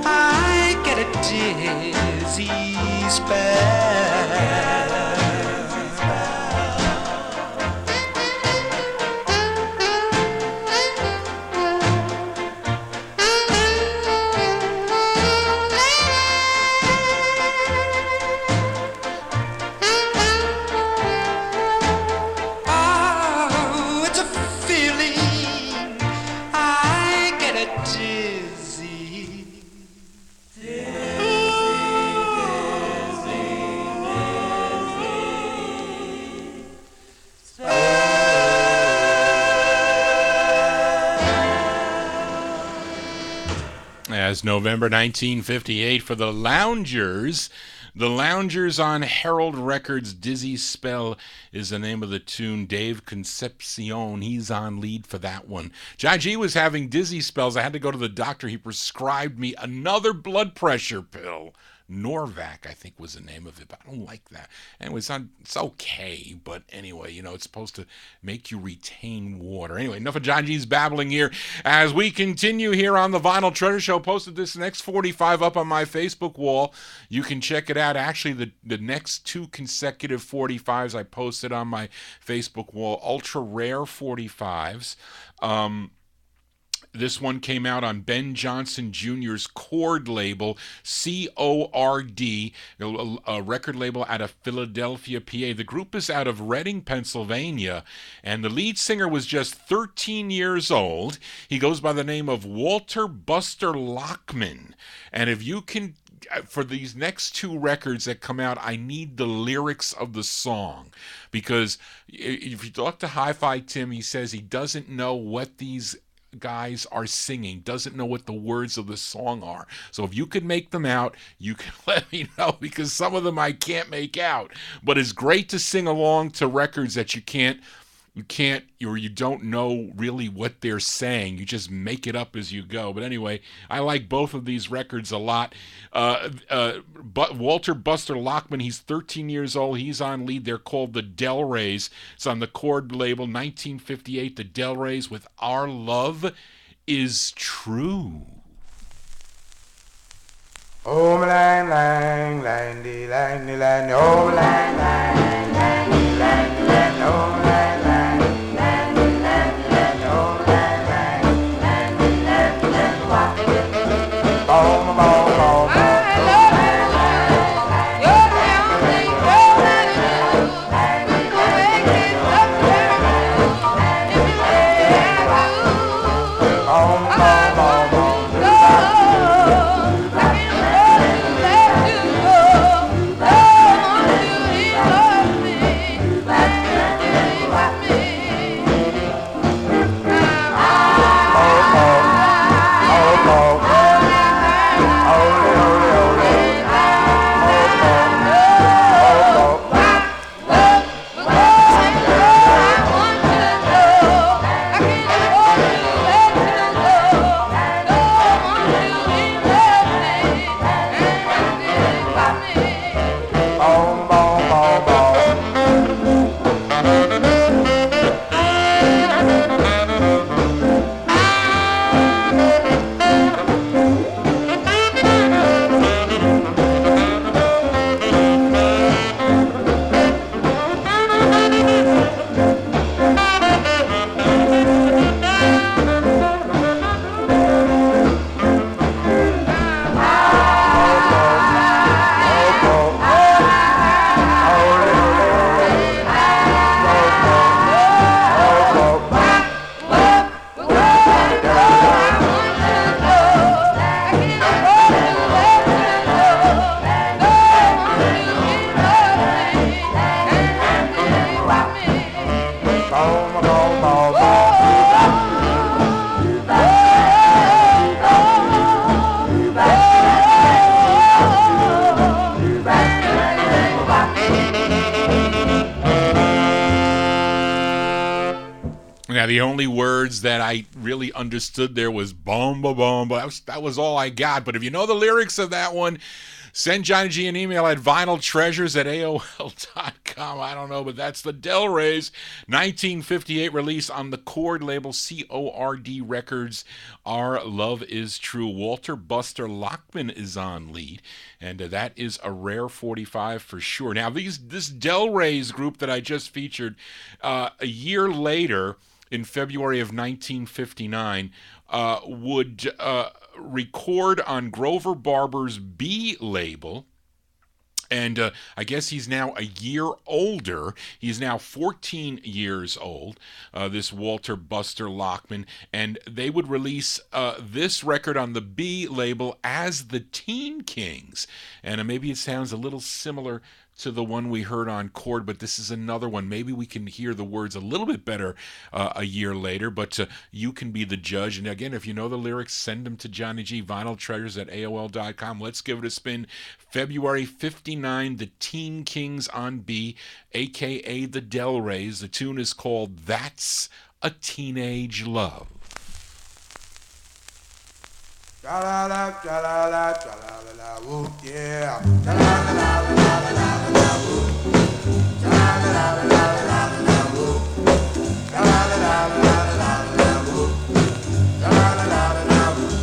I get a dizzy spell. Oh, it's a feeling I get a dizzy. As November 1958 for the Loungers. The Loungers on Herald Records. Dizzy Spell is the name of the tune. Dave Concepcion, he's on lead for that one. John G was having dizzy spells. I had to go to the doctor. He prescribed me another blood pressure pill. Norvac, I think, was the name of it, but I don't like that. Anyway, it's okay, but anyway, it's supposed to make you retain water. Anyway, enough of John G's babbling here. As we continue here on the Vinyl Treasure Show, posted this next 45 up on my Facebook wall. You can check it out. Actually, the next two consecutive 45s I posted on my Facebook wall, ultra rare 45s. This one came out on Ben Johnson Jr.'s Chord label, C-O-R-D, a record label out of Philadelphia, PA. The group is out of Reading, Pennsylvania, and the lead singer was just 13 years old. He goes by the name of Walter Buster Lockman. And if you can, for these next two records that come out, I need the lyrics of the song, because if you talk to Hi-Fi Tim, he says he doesn't know what these guys are singing, doesn't know what the words of the song are. So if you could make them out, you can let me know, because some of them I can't make out. But it's great to sing along to records that you can't you can't, or you don't know really what they're saying. You just make it up as you go. But anyway, I like both of these records a lot. But Walter Buster Lockman, he's 13 years old. He's on lead. They're called the Del Rays. It's on the Chord label, 1958. The Del Rays with Our Love Is True. Oh, lang, lang, lang, dee, lang, dee, lang, oh, lang, lang, lang, dee, lang, dee, lang, oh, lang, lang, lang, dee, lang, dee, lang, oh, lang, lang, lang, dee, lang, dee, lang, wah. Boom, boom, boom, boom. Now, the only words that I really understood there was bomba bomba. That was all I got. But if you know the lyrics of that one, send Johnny G an email at vinyltreasures@aol.com. I don't know, but that's the Del Rays 1958 release on the Chord label, CORD Records. Our Love Is True. Walter Buster Lockman is on lead, and that is a rare 45 for sure. Now, this Del Rays group that I just featured, a year later, in February of 1959, would record on Grover Barber's B label. And I guess he's now a year older. He's now 14 years old, this Walter Buster Lockman. And they would release this record on the B label as the Teen Kings. And maybe it sounds a little similar to the one we heard on Chord, but this is another one. Maybe we can hear the words a little bit better a year later, but you can be the judge. And again, if you know the lyrics, send them to Johnny G, vinyltreasures@aol.com. Let's give it a spin. February 59, the Teen Kings on B, a.k.a. the Del Rays. The tune is called That's a Teenage Love. Tra-la-la, tra-la-la, tra-la-la-la, whoop, yeah. Tra-la-la-la-la-la-la-la, whoop. Tra-la-la-la-la-la-la-la, whoop. Tra-la-la-la-la-la-la-la, whoop. Tra-la-la-la-la, whoop.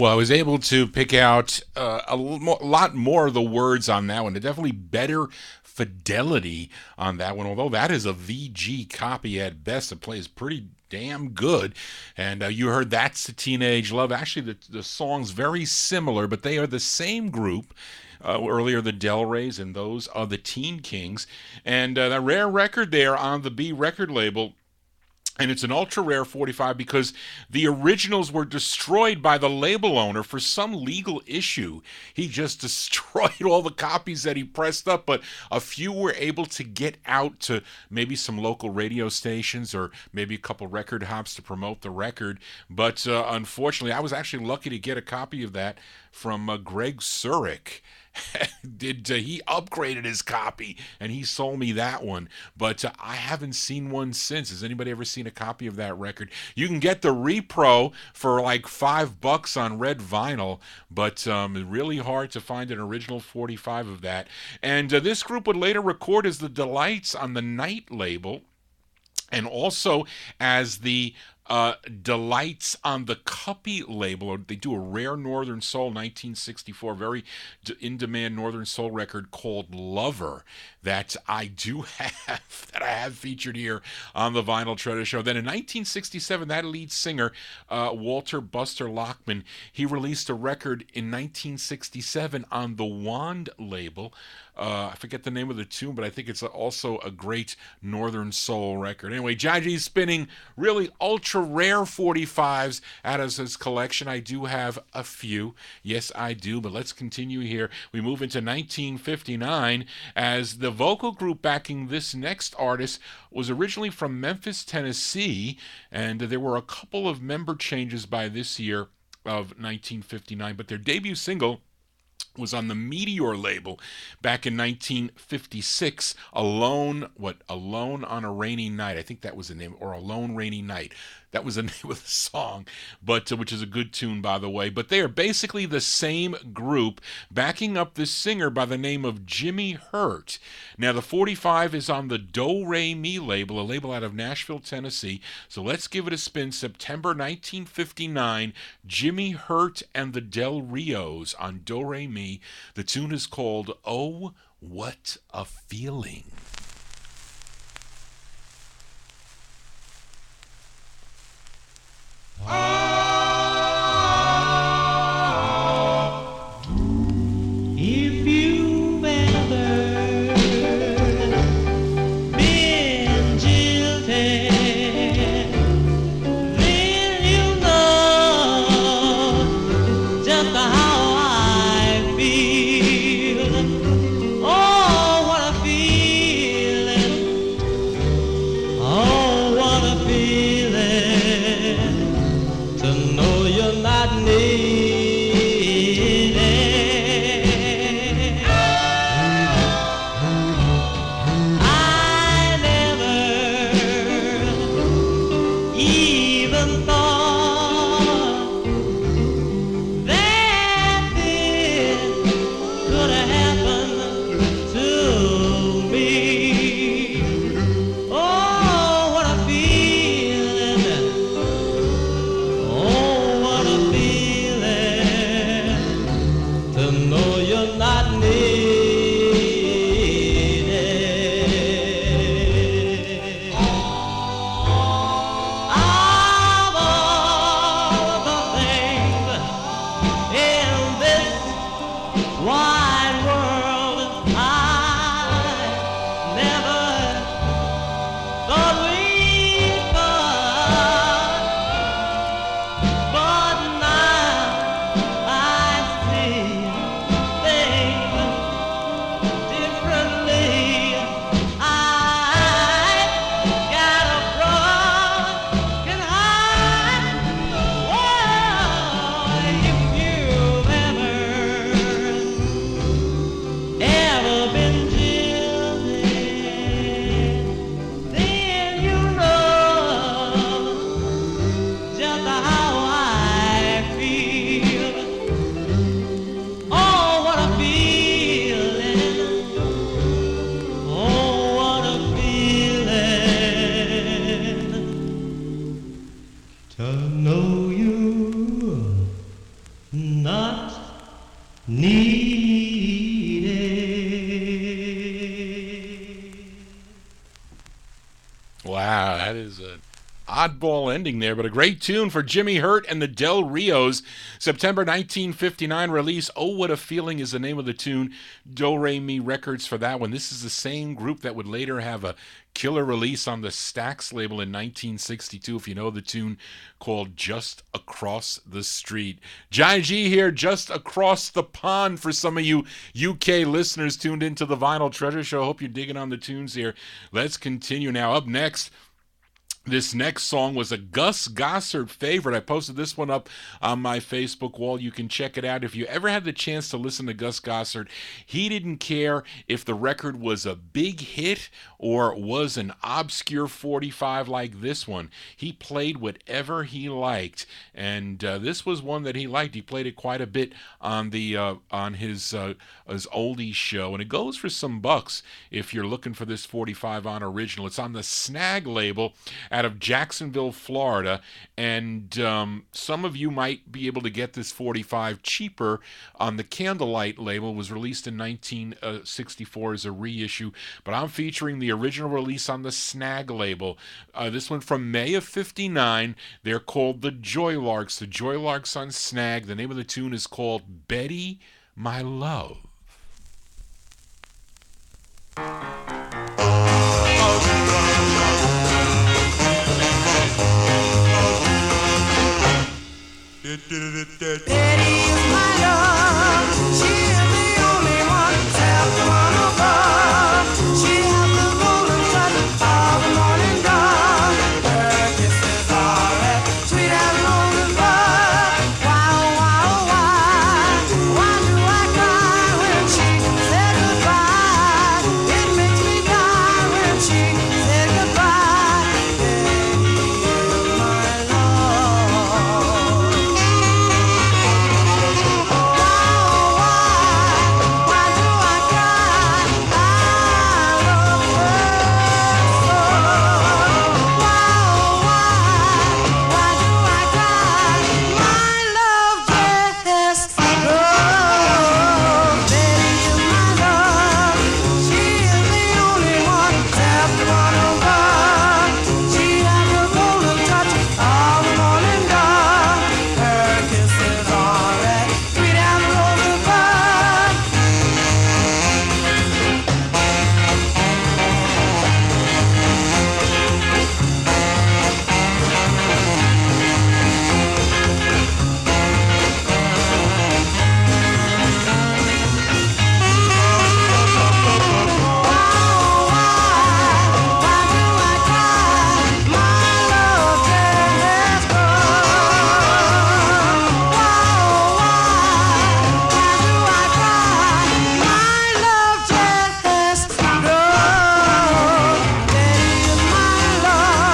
I was able to pick out lot more of the words on that one. Definitely better fidelity on that one, although that is a VG copy at best. It plays pretty damn good. And you heard That's the Teenage Love. Actually, the song's very similar, but they are the same group. Earlier, the Del Reys, and those are the Teen Kings. And that rare record there on the B record label. And it's an ultra rare 45 because the originals were destroyed by the label owner for some legal issue. He just destroyed all the copies that he pressed up, but a few were able to get out to maybe some local radio stations or maybe a couple record hops to promote the record. But unfortunately, I was actually lucky to get a copy of that from Greg Surik. He upgraded his copy and he sold me that one, but I haven't seen one since. Has anybody ever seen a copy of that record? You can get the repro for like $5 on red vinyl, but really hard to find an original 45 of that. And this group would later record as the Delights on the Night label, and also as the Delights on the Cuppy label. They do a rare Northern Soul 1964, very in-demand Northern Soul record called Lover that I do have, that I have featured here on the Vinyl Treasure Show. Then in 1967, that lead singer, Walter Buster Lockman, he released a record in 1967 on the Wand label. I forget the name of the tune, but I think it's also a great Northern Soul record. Anyway, JohnnyG's spinning really ultra rare 45s out of his collection. I do have a few. Yes, I do, but let's continue here. We move into 1959 as the vocal group backing this next artist was originally from Memphis, Tennessee, and there were a couple of member changes by this year of 1959, but their debut single was on the Meteor label back in 1956, Alone on a Rainy Night. I think that was the name, or Alone Rainy Night. That was the name of the song, but which is a good tune, by the way. But they are basically the same group, backing up this singer by the name of Jimmy Hurt. Now, the 45 is on the Do Re Mi label, a label out of Nashville, Tennessee. So let's give it a spin. September 1959, Jimmy Hurt and the Del Rios on Do Re Mi. The tune is called Oh, What a Feeling. If you've ever been jilted, then you know just how I feel. Oh, what a feeling! Oh, what a feeling! To know you're not needed. I never even thought that this could happen to me. Oh, what a feeling! Oh, what a feeling to know you're not needed. Of all the things in this wide world, I never thought we'd part. But now I see things differently. I got a broken heart. Oh, if you've ever Wow, that is an oddball ending there, but a great tune for Jimmy Hurt and the Del Rios. September 1959 release. Oh, What a Feeling is the name of the tune. Do Re Mi Records for that one. This is the same group that would later have a killer release on the Stax label in 1962, if you know the tune, called Just Across the Street. Johnny G here, just across the pond for some of you UK listeners tuned into the Vinyl Treasure Show. Hope you're digging on the tunes here. Let's continue now. Up next, this next song was a Gus Gossard favorite. I posted this one up on my Facebook wall. You can check it out. If you ever had the chance to listen to Gus Gossard, he didn't care if the record was a big hit or was an obscure 45 like this one. He played whatever he liked, and this was one that he liked. He played it quite a bit on his oldies show, and it goes for some bucks if you're looking for this 45 on original. It's on the Snag label out of Jacksonville, Florida, and some of you might be able to get this 45 cheaper on the Candlelight label. It was released in 1964 as a reissue, but I'm featuring the original release on the Snag label. This one from May of 59. They're called the Joylarks. The Joylarks on Snag. The name of the tune is called Betty, My Love. Betty is my love. She is the only one to have the one above. She has the golden touch of the morning dawn. Her kisses are as sweet as golden bud. Why, oh, why, oh, why do I cry when she said goodbye? It makes me die when she said goodbye.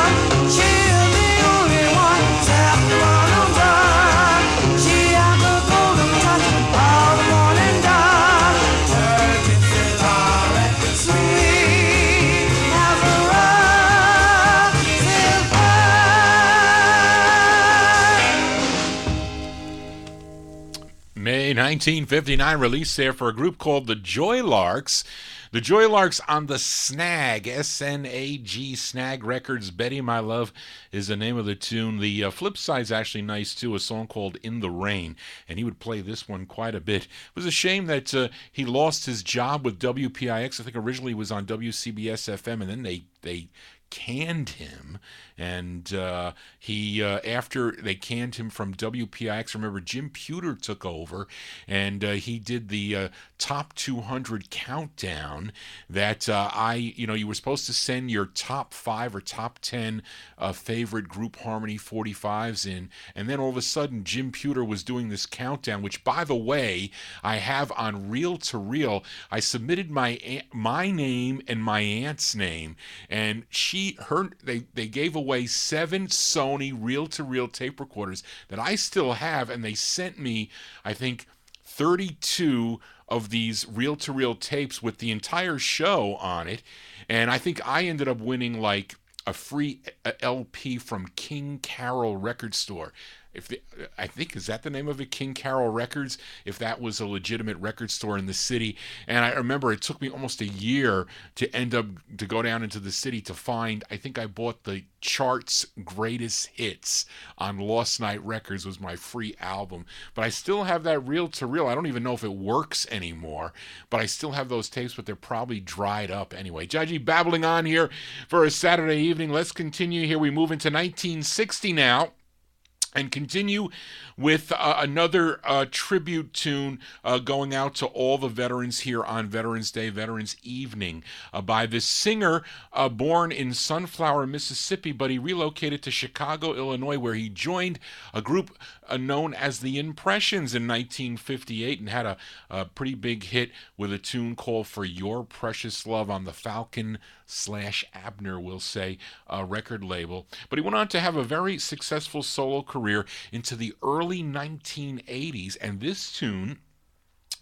Betty is my love. May 1959 release there for a group called the Joylarks. The Joylarks on the Snag, S-N-A-G, Snag Records. Betty, My Love is the name of the tune. The flip side's actually nice, too, a song called In the Rain, and he would play this one quite a bit. It was a shame that he lost his job with WPIX. I think originally he was on WCBS-FM, and then they canned him, and after they canned him from WPIX, remember Jim Pewter took over, and he did the top 200 countdown that you were supposed to send your top 5 or top 10 favorite group harmony 45s in, and then all of a sudden Jim Pewter was doing this countdown, which, by the way, I have on Reel to Reel. I submitted my name and my aunt's name, and they gave away 7 Sony reel-to-reel tape recorders that I still have, and they sent me, I think, 32 of these reel-to-reel tapes with the entire show on it, and I think I ended up winning like a free LP from King Carol Record Store. I think, is that the name of it, King Carol Records, if that was a legitimate record store in the city. And I remember it took me almost a year to end up to go down into the city to find, I think I bought the Charts Greatest Hits on Lost Night Records was my free album. But I still have that reel to reel. I don't even know if it works anymore, but I still have those tapes, but they're probably dried up anyway. Judgy babbling on here for a Saturday evening. Let's continue here. We move into 1960 now, and continue with another tribute tune going out to all the veterans here on Veterans Day, Veterans Evening, by this singer born in Sunflower, Mississippi, but he relocated to Chicago, Illinois, where he joined a group known as the Impressions in 1958 and had a pretty big hit with a tune called For Your Precious Love on the Falcon/Abner, we'll say, record label. But he went on to have a very successful solo career into the early 1980s, and this tune,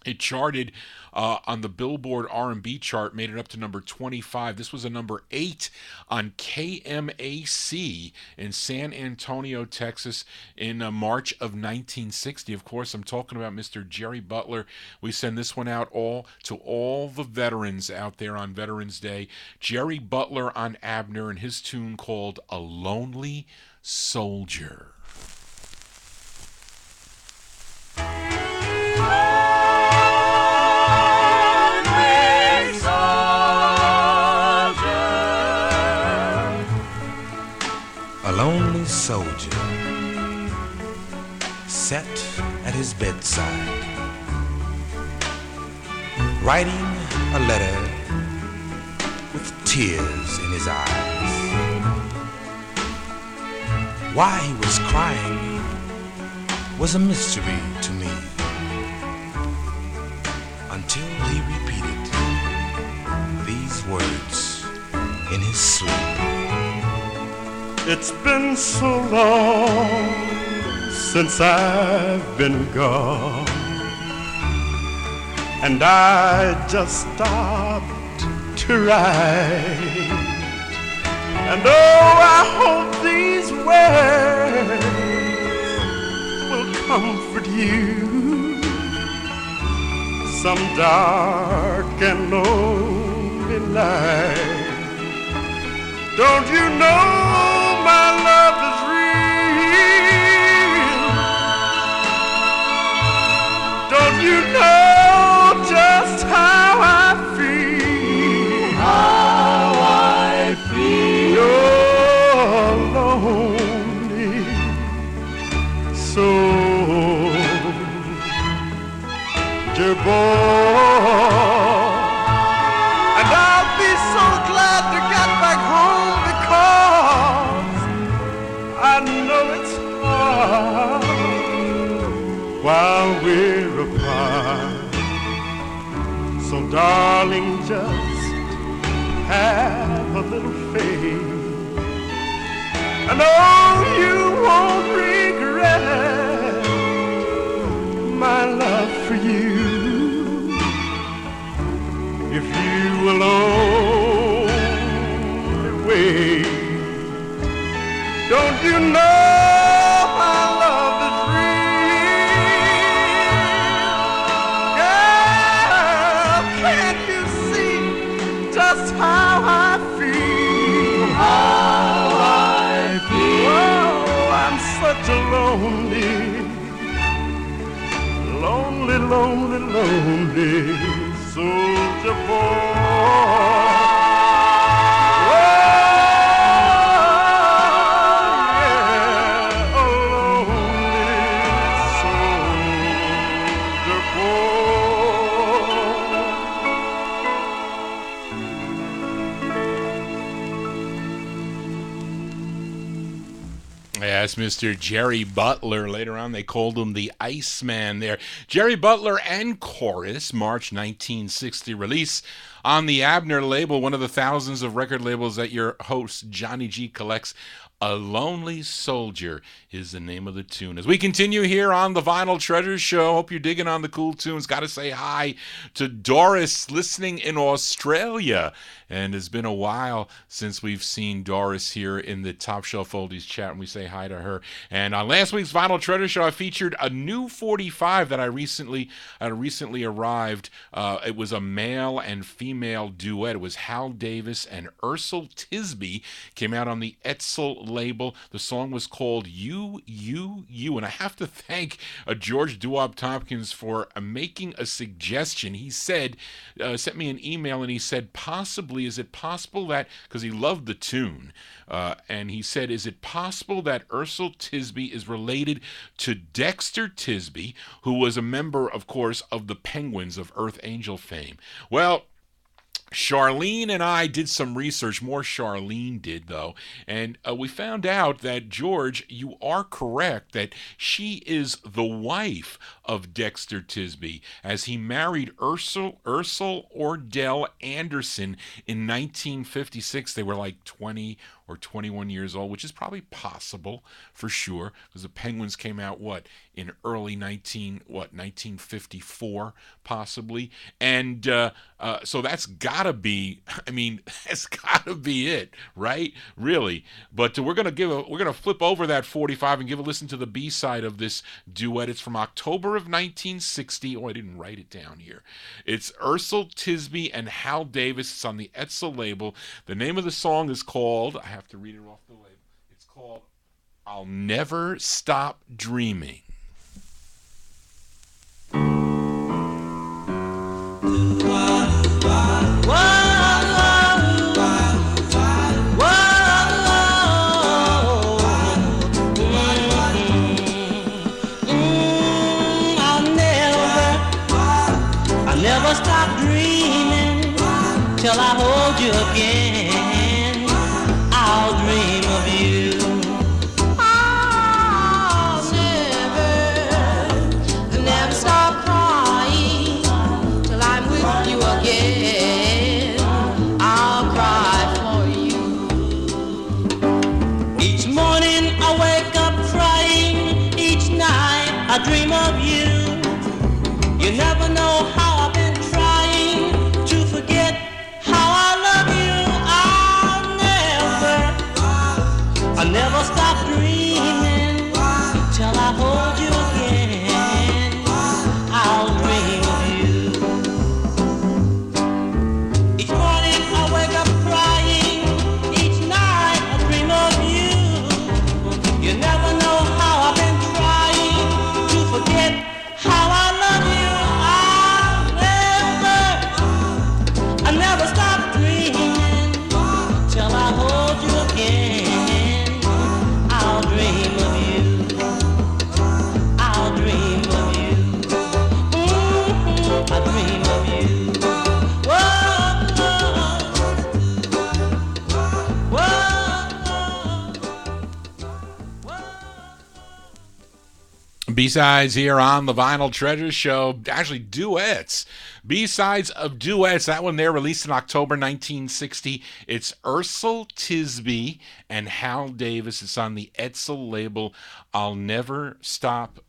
it charted on the Billboard R&B chart, made it up to number 25. This was a number 8 on KMAC in San Antonio, Texas in March of 1960. Of course, I'm talking about Mr. Jerry Butler. We send this one out to all the veterans out there on Veterans Day. Jerry Butler on Abner and his tune called A Lonely Soldier. A lonely soldier sat at his bedside, writing a letter with tears in his eyes. Why he was crying was a mystery to me, until he repeated these words in his sleep. It's been so long since I've been gone, and I just stopped to write. And oh, I hope these words will comfort you some dark and lonely night. Don't you know my love is real? Don't you know just how I feel? How I feel. You're lonely soldier boy, and I'll be so glad to get back home, because I know it's hard while we're apart. So darling, just have a little faith, and oh, you won't regret my love for you if you will only wait. Don't you know my love is real? Girl, can't you see just how I feel? How I feel. Oh, I'm such a lonely, lonely, lonely soldier boy. Yes, Mr. Jerry Butler. Later on, they called him the Iceman there. Jerry Butler and Chorus, March 1960 release on the Abner label, one of the thousands of record labels that your host, Johnny G, collects A Lonely Soldier is the name of the tune. As we continue here on the Vinyl Treasure Show, hope you're digging on the cool tunes. Got to say hi to Doris listening in Australia. And it's been a while since we've seen Doris here in the Top Shelf Oldies chat, and we say hi to her. And on last week's Vinyl Treasure Show, I featured a new 45 that I recently arrived. It was a male and female duet. It was Hal Davis and Ursel Tisby. Came out on the Etzel label. The song was called You, You, You. And I have to thank George Duop Tompkins for making a suggestion. He said, sent me an email, and he said, is it possible that, because he loved the tune, and he said, is it possible that Ursel Tisby is related to Dexter Tisby, who was a member, of course, of the Penguins of Earth Angel fame? Well, Charlene and I did some research. More Charlene did, though. And we found out that, George, you are correct that she is the wife of Dexter Tisby, as he married Ursel Ordell Anderson in 1956. They were like 20 or 21 years old, which is probably possible for sure, because the Penguins came out, in early 1954, possibly. And so that's gotta be, that's gotta be it, right? Really. But we're gonna flip over that 45 and give a listen to the B-side of this duet. It's from October of 1960. Oh, I didn't write it down here. It's Ursel Tisby and Hal Davis. It's on the Etzel label. The name of the song is called, I have to read it off the label. It's called I'll Never Stop Dreaming. I'll never stop dreaming till I hold you again. I'll dream of you. I'll never stop crying till I'm with you again. I'll cry for you. Each morning I wake up crying. Each night I dream of you. You never know how I've been trying to forget how I love you. I'll never stop dreaming till I hold you again. I'll dream of you. Each morning I wake up crying. Each night I dream of you. You never know how I've been trying to forget how I love you. I'll never stop dreaming till I hold you again. I'll dream of you. I'll dream of you. I'll dream of you. B-sides here on the Vinyl Treasure Show. Actually, duets. B-sides of duets. That one there, released in October 1960. It's Ursel Tisby and Hal Davis. It's on the Etzel label. I'll Never Stop.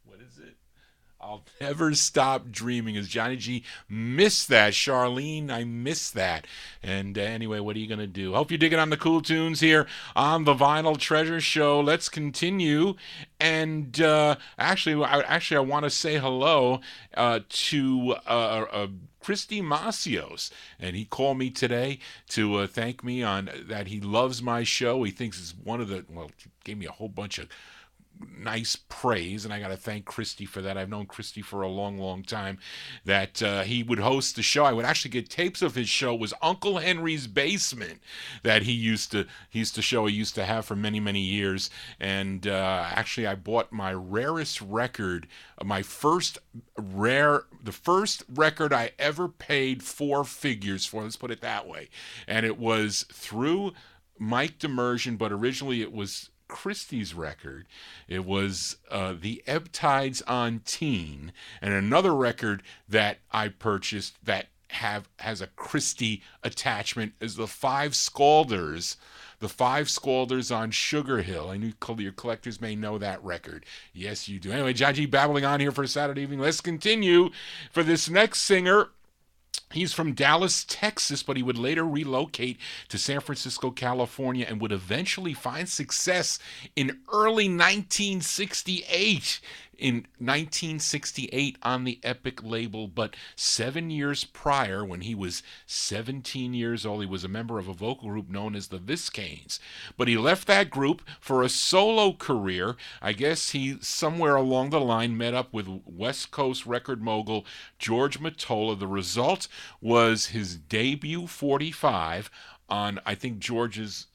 What is it? I'll Never Stop Dreaming. As Johnny G missed that. Charlene, I missed that. And anyway, what are you going to do? Hope you're digging on the cool tunes here on the Vinyl Treasure Show. Let's continue. And actually, I want to say hello to Christy Macios, and he called me today to thank me on that. He loves my show. He thinks it's one of the, he gave me a whole bunch of nice praise, and I got to thank Christy for that. I've known Christy for a long, long time, that he would host the show. I would actually get tapes of his show. It was Uncle Henry's Basement that he used to have for many, many years. And actually, I bought my rarest record, the first record I ever paid 4 figures for, let's put it that way. And it was through Mike Demersion, but originally it was Christie's record. It was the Ebb Tides on Teen, and another record that I purchased that has a Christie attachment is the Five Scalders. The Five Scalders on Sugar Hill. I knew your collectors may know that record. Yes, you do. Anyway, John G. babbling on here for a Saturday evening. Let's continue. For this next singer, he's from Dallas, Texas, but he would later relocate to San Francisco, California, and would eventually find success in early 1968. In 1968 on the Epic label, but 7 years prior, when he was 17 years old, he was a member of a vocal group known as the Viscanes. But he left that group for a solo career. I guess he, somewhere along the line, met up with West Coast record mogul George Mottola. The result was his debut 45 on, I think, George's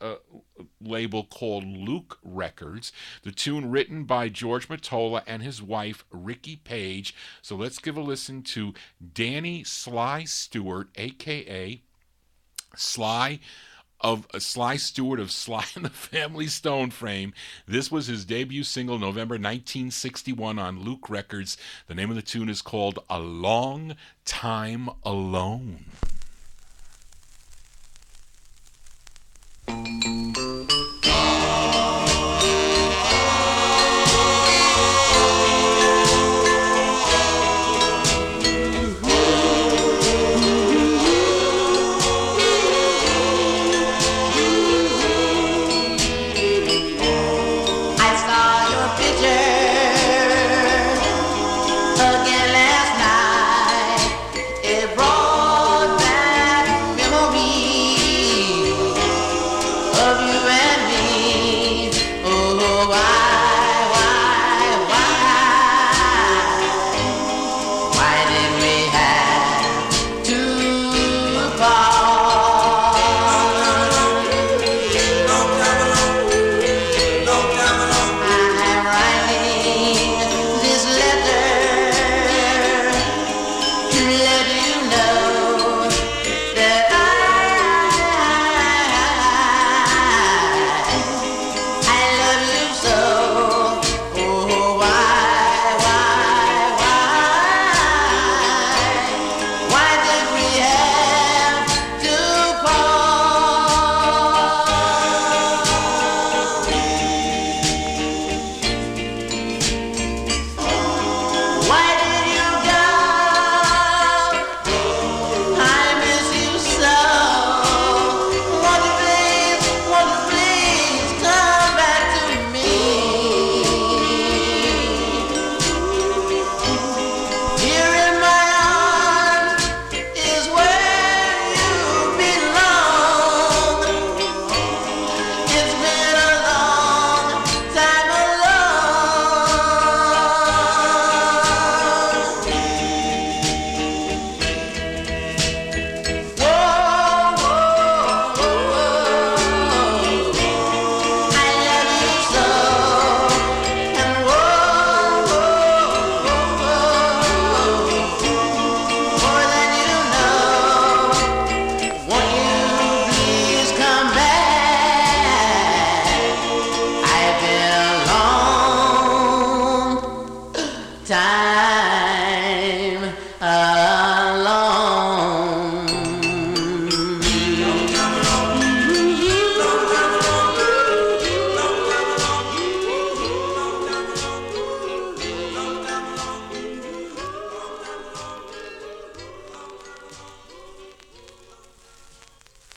label called Luke Records. The tune written by George Mottola and his wife, Ricky Page. So let's give a listen to Danny Sly Stewart, a.k.a. Sly Stewart of Sly and the Family Stone fame. This was his debut single, November 1961 on Luke Records. The name of the tune is called A Long Time Alone.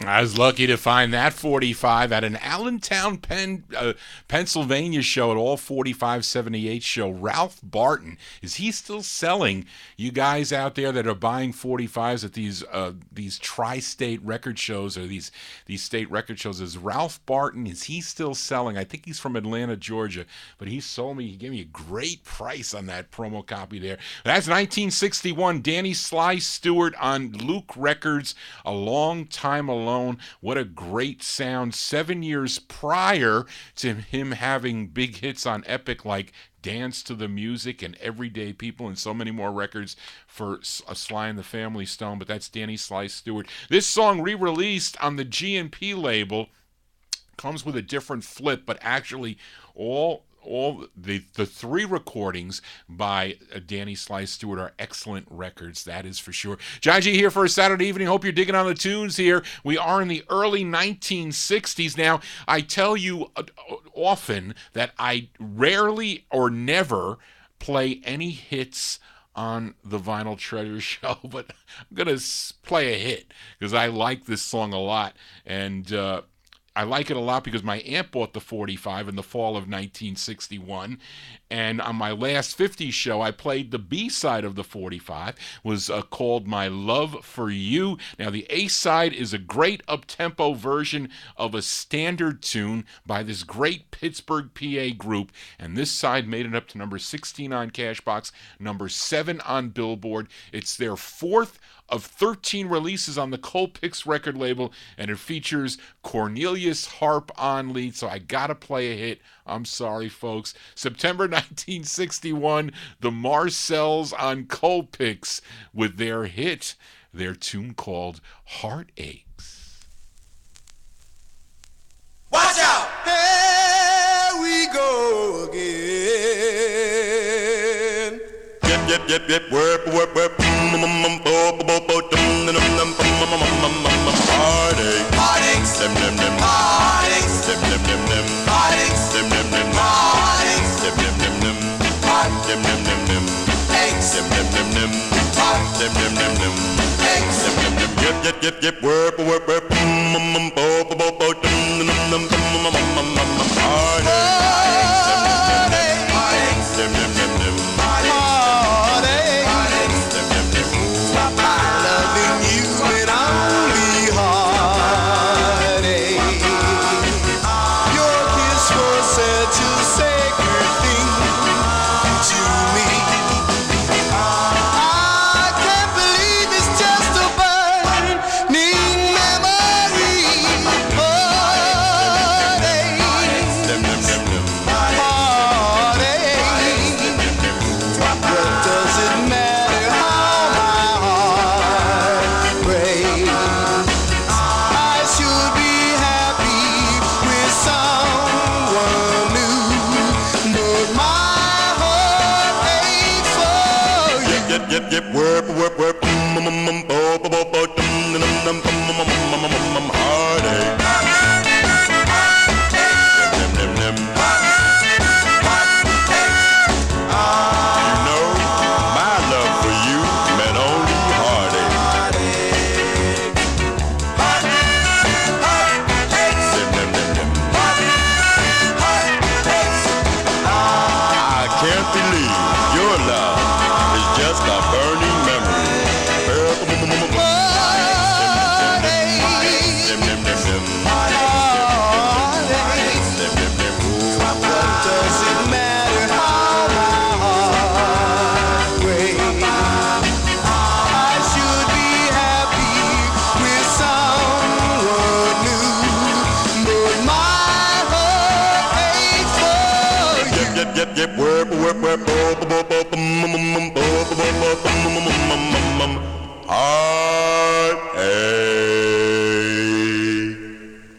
I was lucky to find that 45 at an Allentown, Pennsylvania show at All 4578 show. Ralph Barton, is he still selling? You guys out there that are buying 45s at these tri-state record shows or these state record shows, is Ralph Barton, is he still selling? I think he's from Atlanta, Georgia, but he gave me a great price on that promo copy there. That's 1961, Danny Sly Stewart on Luke Records, A Long Time Alone. What a great sound. 7 years prior to him having big hits on Epic like Dance to the Music and Everyday People and so many more records for Sly and the Family Stone, but that's Danny Sly Stewart. This song re-released on the G&P label comes with a different flip, but actually all all the three recordings by Danny Sly Stewart are excellent records, that is for sure. John G here for a Saturday evening. Hope you're digging on the tunes here. We are in the early 1960s. Now, I tell you often that I rarely or never play any hits on the Vinyl Treasure show, but I'm going to play a hit because I like this song a lot. And I like it a lot because my aunt bought the 45 in the fall of 1961, and on my last 50s show, I played the B-side of the 45, was called My Love for You. Now, the A-side is a great up-tempo version of a standard tune by this great Pittsburgh, PA group, and this side made it up to number 16 on Cashbox, number 7 on Billboard. It's their fourth of 13 releases on the Colpix record label, and it features Cornelius Harp on lead, so I gotta play a hit. I'm sorry, folks. September 1961, the Marcells on Colpix with their hit, their tune called Heartaches. Watch out! Here we go again. Yep, yep, yep, worp, worp, worp, heartache, Heartaches, dem, dem, dem, heartaches, dem, dem, dem, dem, heartaches, dem, dem, dem, heartaches, dem, dem, dem, dem, dem, dem, dem, dem, heartaches, dem, dem, dem, dem, dem, dem, dem, dem, heartaches. dem, dem, dem, yep, yep, yep, yep, worp, worp, worp, heartache, dem, dem, dem, dem.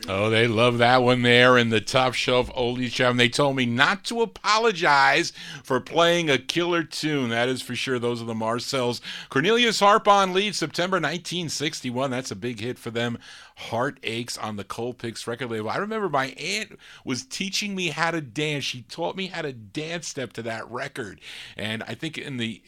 Oh, they love that one there in the Top Shelf Oldies Show. And they told me not to apologize for playing a killer tune. That is for sure. Those are the Marcells. Cornelius Harp on lead, September 1961. That's a big hit for them. Heartaches on the Colpix record label. I remember my aunt was teaching me how to dance. She taught me how to dance step to that record. And I think in the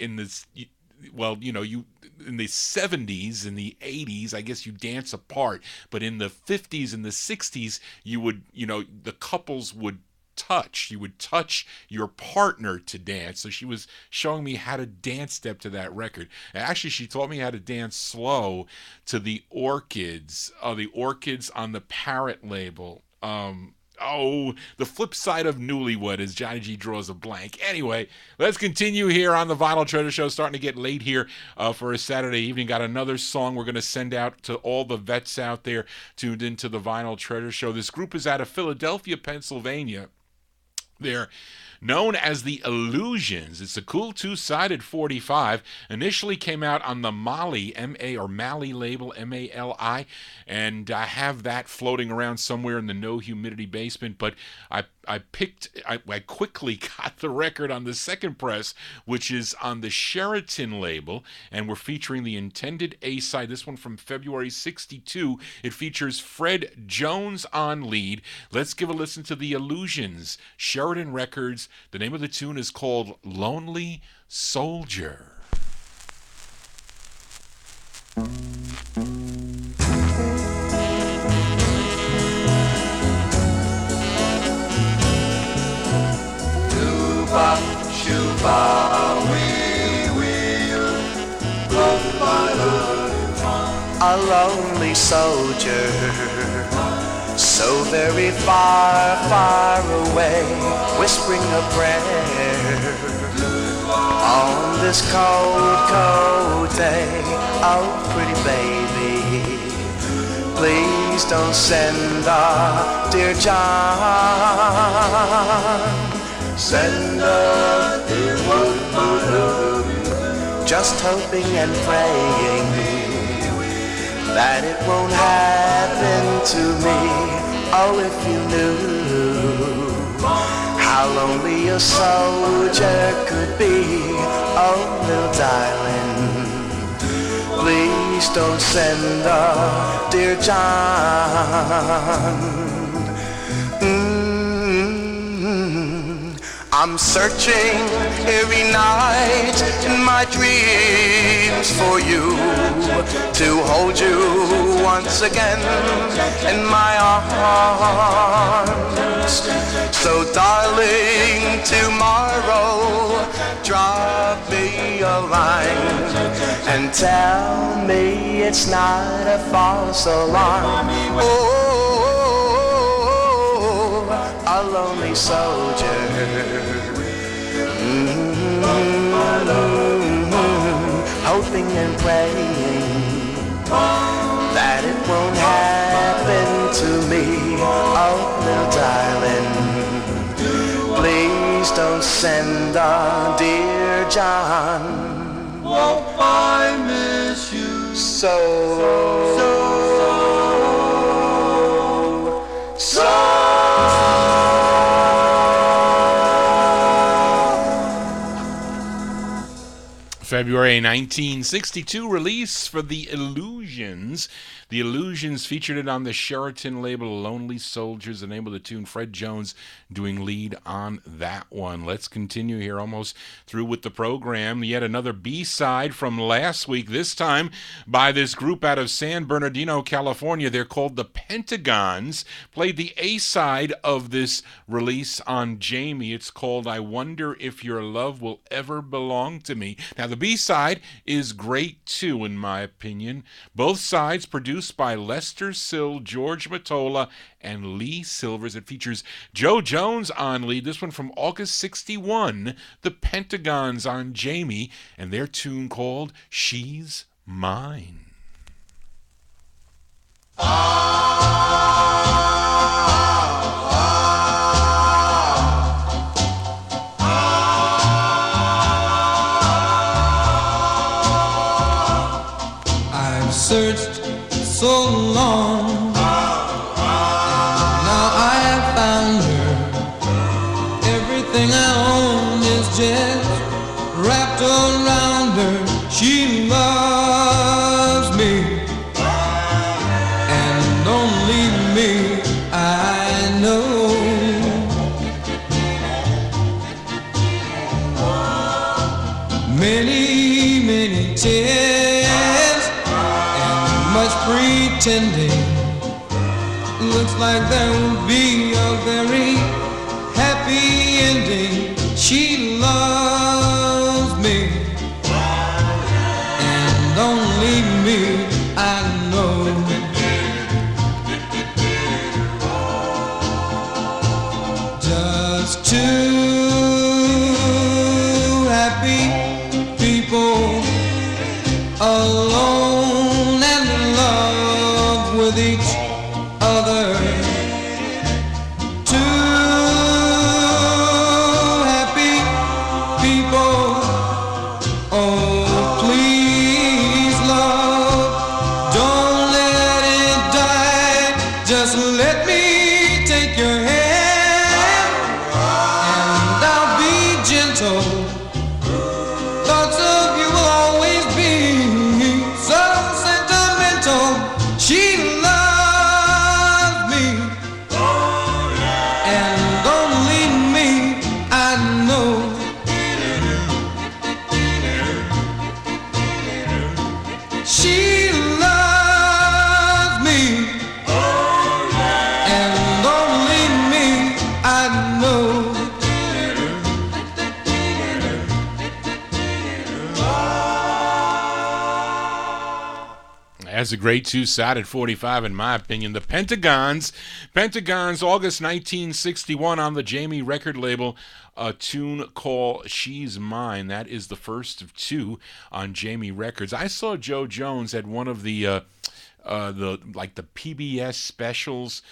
70s, in the 80s, I guess you dance apart, but in the 50s and the 60s, you would, the couples would touch. You would touch your partner to dance. So she was showing me how to dance step to that record. And actually, she taught me how to dance slow to the Orchids. The Orchids on the Parrot label. The flip side of Newlywed, as Johnny G draws a blank. Anyway, let's continue here on the Vinyl Treasure Show. Starting to get late here for a Saturday evening. Got another song we're going to send out to all the vets out there tuned into the Vinyl Treasure Show. This group is out of Philadelphia, Pennsylvania. They're known as the Illusions. It's a cool two-sided 45. Initially came out on the Mali, M-A or Mali label, M-A-L-I, and I have that floating around somewhere in the no humidity basement, but I quickly got the record on the second press, which is on the Sheraton label, and we're featuring the intended A-side, this one from February 62. It features Fred Jones on lead. Let's give a listen to the Illusions, Sheraton Records. The name of the tune is called Lonely Soldier. Shuba, we will a lonely soldier, so very far, far away, whispering a prayer on this cold, cold day. Oh, pretty baby, please don't send our dear John. Send a dear one, just hoping and praying that it won't happen to me. Oh, if you knew how lonely a soldier could be. Oh, little darling, please don't send a dear John. I'm searching every night in my dreams for you, to hold you once again in my arms. So darling, tomorrow drop me a line and tell me it's not a false alarm. Oh, a lonely soldier, hoping and praying that it won't happen to me. Oh, little darling, please don't send our dear John. Oh, I miss you so. February 1962 release for the Illusions. The Illusions featured it on the Sheraton label, Lonely Soldiers, the name of the tune. Fred Jones doing lead on that one. Let's continue here, almost through with the program. Yet another B-side from last week, this time by this group out of San Bernardino, California. They're called the Pentagons. Played the A-side of this release on Jamie. It's called I Wonder If Your Love Will Ever Belong to Me. Now, the B-side is great too, in my opinion. Both sides produced by Lester Sill, George Mottola, and Lee Silvers. It features Joe Jones on lead. This one from August 61. The Pentagons on Jamie, and their tune called She's Mine. I've searched so long, and now I have found her. Everything I own is just wrapped around her. She loves me, and only me, I know. Many, many tears and much pretending. Looks like there will be a very happy ending. She loves me, and only me, I know. Just two happy people alone and in love with each other. Two she loves me, and only me I know. That's a great two-sided 45, in my opinion. The Pentagons, August 1961 on the Jamie record label, a tune called She's Mine. That is the first of two on Jamie Records. I saw Joe Jones at one of the PBS specials.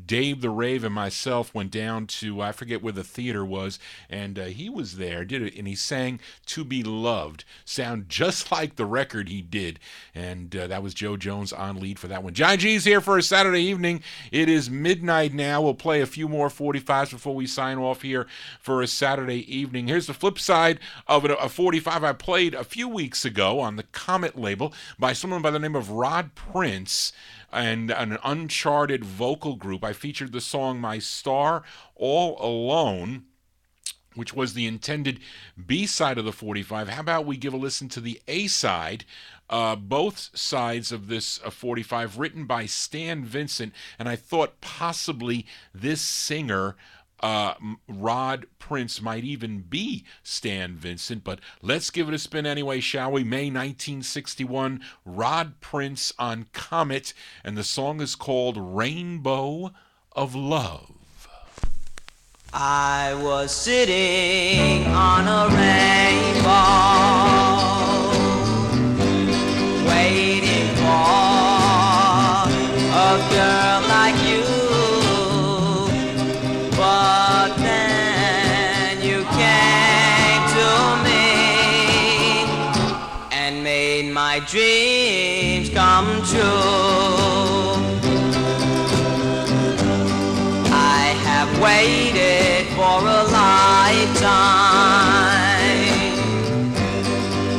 Dave the Rave and myself went down to, I forget where the theater was, and he was there, did it, and he sang To Be Loved. Sound just like the record he did, and that was Joe Jones on lead for that one. Johnny G's here for a Saturday evening. It is midnight now. We'll play a few more 45s before we sign off here for a Saturday evening. Here's the flip side of a 45 I played a few weeks ago on the Comet label by someone by the name of Rod Prince and an uncharted vocal group. I featured the song My Star All Alone, which was the intended B-side of the 45. How about we give a listen to the A-side, both sides of this 45, written by Stan Vincent, and I thought possibly this singer, Rod Prince, might even be Stan Vincent, but let's give it a spin anyway, shall we? May 1961, Rod Prince on Comet, and the song is called Rainbow of Love. I was sitting on a rainbow, waiting for a girl like you. But then you came to me and made my dreams come true. I have waited for a lifetime,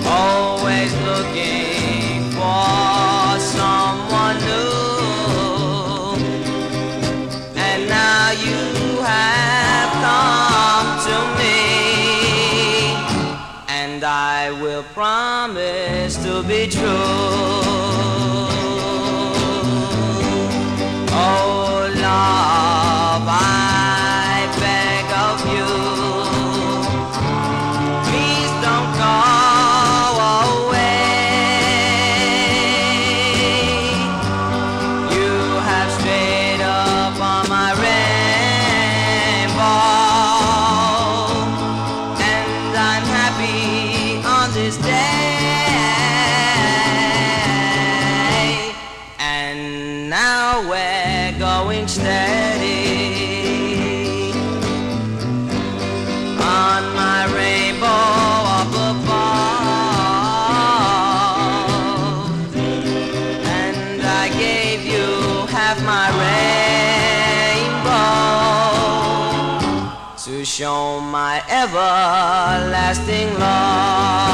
always looking for someone new, and now you have come to me, and I will promise to be true. Oh love, I beg of you, please don't go away. You have strayed up on my and I'm happy on this day, and now we're going steady on my rainbow up above, and I gave you half my rainbow to show my everlasting love.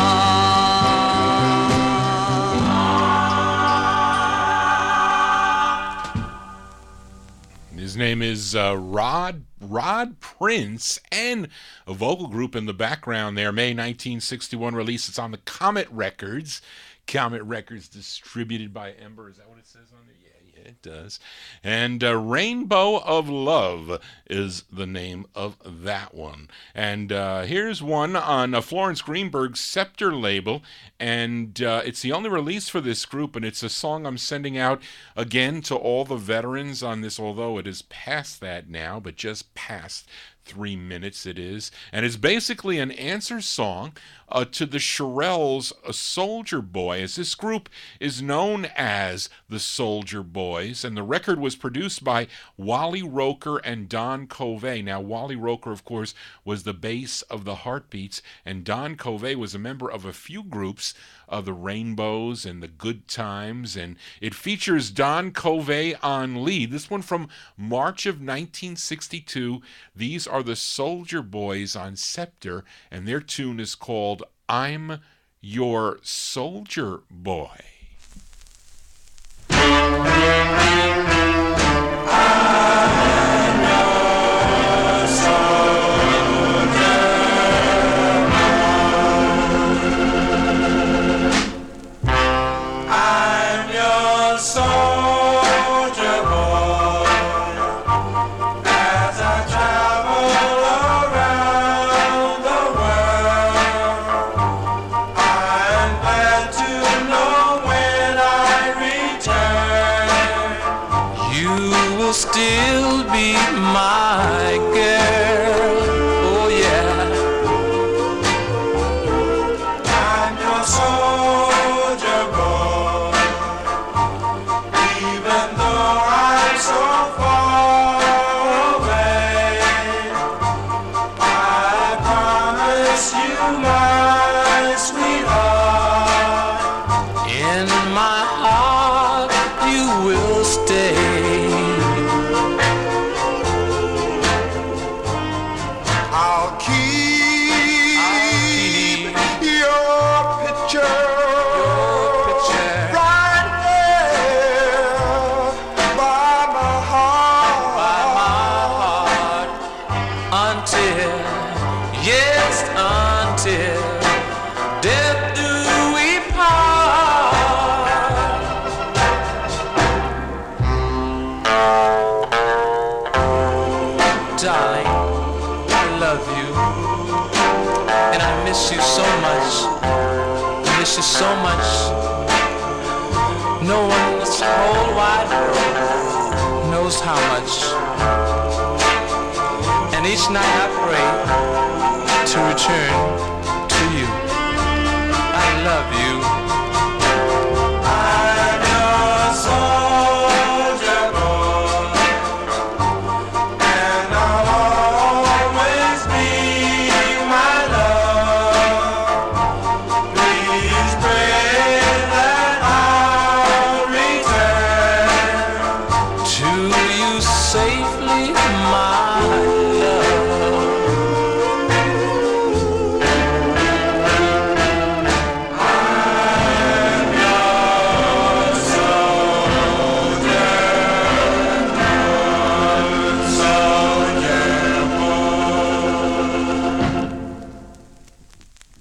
His name is Rod Prince, and a vocal group in the background there. May 1961 release. It's on the Comet Records. Comet Records distributed by Ember. Is that what it says on there? Yeah, it does. And Rainbow of Love is the name of that one. And here's one on Florence Greenberg's Scepter label, and it's the only release for this group, and it's a song I'm sending out again to all the veterans on this, although it is past that now, but just past 3 minutes it is. And it's basically an answer song to the Shirelles' Soldier Boy, as this group is known as the Soldier Boys, and the record was produced by Wally Roker and Don Covey. Now, Wally Roker, of course, was the bass of the Heartbeats, and Don Covey was a member of a few groups, the Rainbows and the Good Times, and it features Don Covey on lead. This one from March of 1962. These are the Soldier Boys on Scepter, and their tune is called I'm Your Soldier Boy. miss you so much. No one in this whole wide world knows how much. And each night I pray to return to you. I love you. I'm your soldier boy, and I'll always be my love. Please pray that I'll return to you safely, my love. I'm your soldier,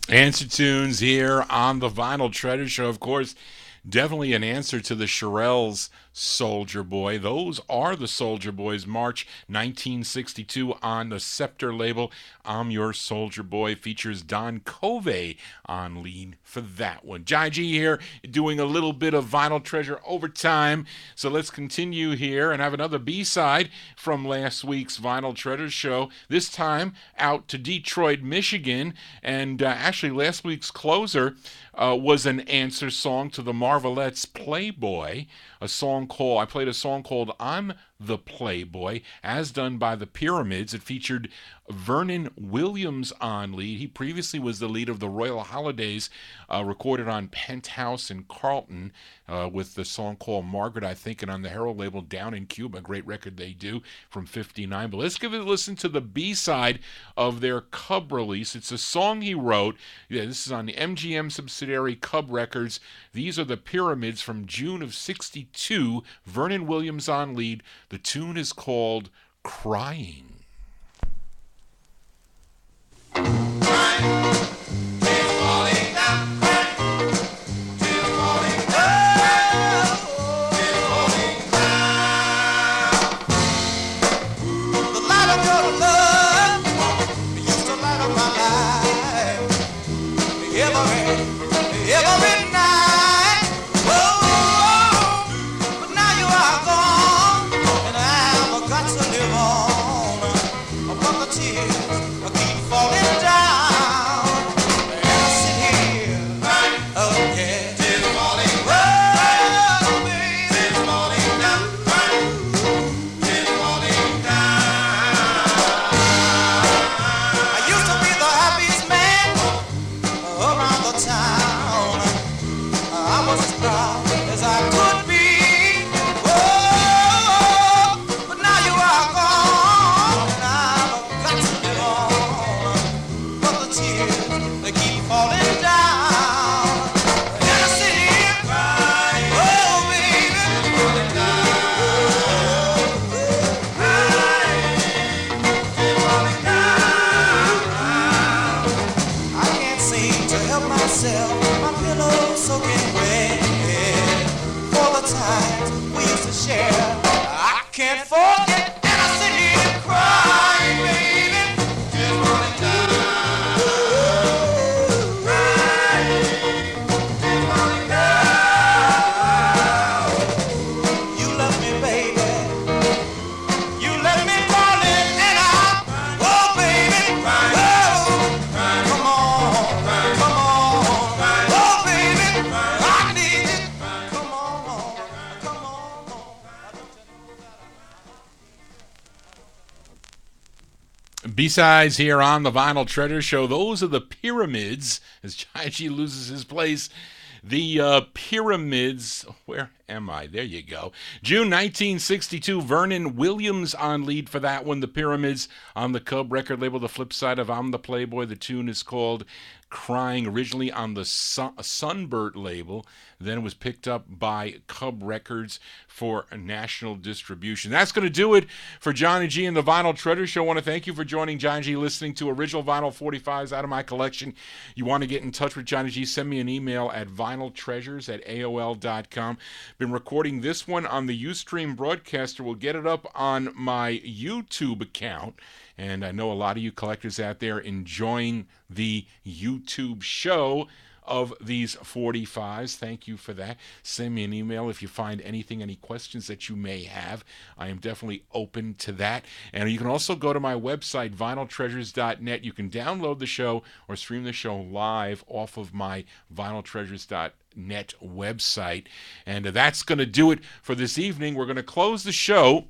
Answer tunes here on the Vinyl Treasure Show. Of course, definitely an answer to the Shirelles' Soldier Boy. Those are the Soldier Boys. March 1962 on the Scepter label. I'm Your Soldier Boy features Don Covey on lead for that one. Johnny G here doing a little bit of Vinyl Treasure overtime. So let's continue here and have another B-side from last week's Vinyl Treasure Show. This time out to Detroit, Michigan. And actually last week's closer was an answer song to the Marvelettes' Playboy. I played a song called I'm the Playboy, as done by the Pyramids. It featured Vernon Williams on lead. He previously was the lead of the Royal Holidays, recorded on Penthouse in Carlton with the song called Margaret, I think, and on the Herald label Down in Cuba, a great record they do from '59. But let's give it a listen to the B-side of their Cub release. It's a song he wrote. Yeah, this is on the MGM subsidiary Cub Records. These are the Pyramids from June of '62. Vernon Williams on lead. The tune is called Crying. Every night, but now you are gone, and I've got to live on. But the tears keep falling down, and I sit here again. Tears falling down, baby. Tears falling down, tears falling down. I used to be the happiest man around the town. I was as proud as I could be. Oh, but now you are gone, and I've got to live on. But the tears, they keep falling down, and I sit here crying. Oh, baby, falling down, crying, keep falling down. I can't seem to help myself. My pillow's soaking wet for the times we used to share. I can't forget, and I sit here crying, baby. Tears rolling down, crying, tears rolling down. You left me, baby. You left me falling, and oh, baby, oh, come on, come on, oh, baby, I need you. Come on, come on. B-sides here on the Vinyl Treasure Show. Those are the Pyramids, as Jai G loses his place. The Pyramids, where am I? There you go. June 1962, Vernon Williams on lead for that one. The Pyramids on the Cub record label, the flip side of I'm the Playboy. The tune is called Crying, originally on the Sunbird label. Then it was picked up by Cub Records for a national distribution. That's going to do it for Johnny G and the Vinyl Treasure Show. I want to thank you for joining Johnny G, listening to original vinyl 45s out of my collection. You want to get in touch with Johnny G, send me an email at vinyltreasures@aol.com. Been recording this one on the Ustream broadcaster. We'll get it up on my YouTube account. And I know a lot of you collectors out there enjoying the YouTube show. of these 45s. Thank you for that. Send me an email if you find anything, any questions that you may have. I am definitely open to that. And you can also go to my website, vinyltreasures.net. You can download the show or stream the show live off of my vinyltreasures.net website. And that's going to do it for this evening. We're going to close the show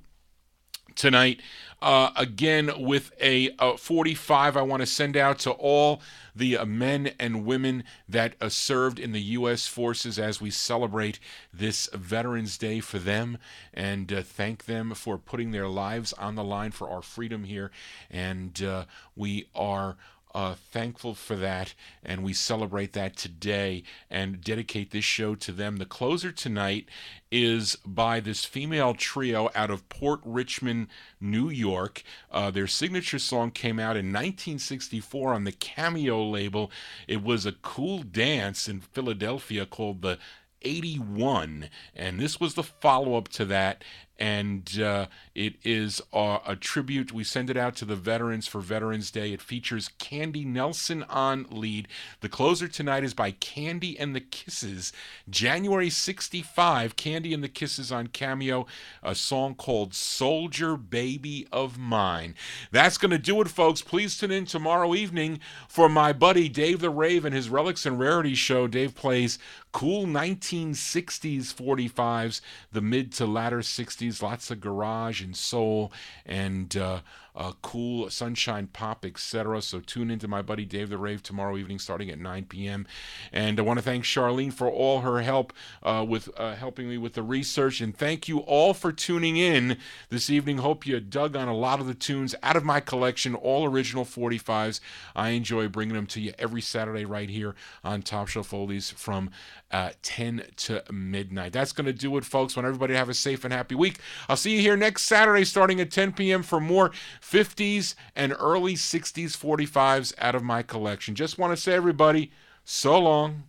tonight again with a 45 I want to send out to all the men and women that served in the U.S. forces as we celebrate this Veterans Day for them, and thank them for putting their lives on the line for our freedom here. And we are thankful for that, and we celebrate that today and dedicate this show to them. The closer tonight is by this female trio out of Port Richmond, New York. Their signature song came out in 1964 on the Cameo label. It was a cool dance in Philadelphia called the 81, and this was the follow-up to that. And it is a tribute. We send it out to the veterans for Veterans Day. It features Candy Nelson on lead. The closer tonight is by Candy and the Kisses. January 65, Candy and the Kisses on Cameo, a song called Soldier Baby of Mine. That's going to do it, folks. Please tune in tomorrow evening for my buddy Dave the Rave and his Relics and Rarities show. Dave plays cool 1960s 45s, the mid to latter 60s. Lots of garage and soul and cool sunshine pop, etc. So tune into my buddy Dave the Rave tomorrow evening starting at 9 p.m. And I want to thank Charlene for all her help with helping me with the research. And thank you all for tuning in this evening. Hope you dug on a lot of the tunes out of my collection, all original 45s. I enjoy bringing them to you every Saturday right here on Top Shelf Oldies from 10 to midnight. That's going to do it, folks. Want everybody to have a safe and happy week. I'll see you here next Saturday starting at 10 p.m. for more 50s and early 60s 45s out of my collection. Just want to say, everybody, so long.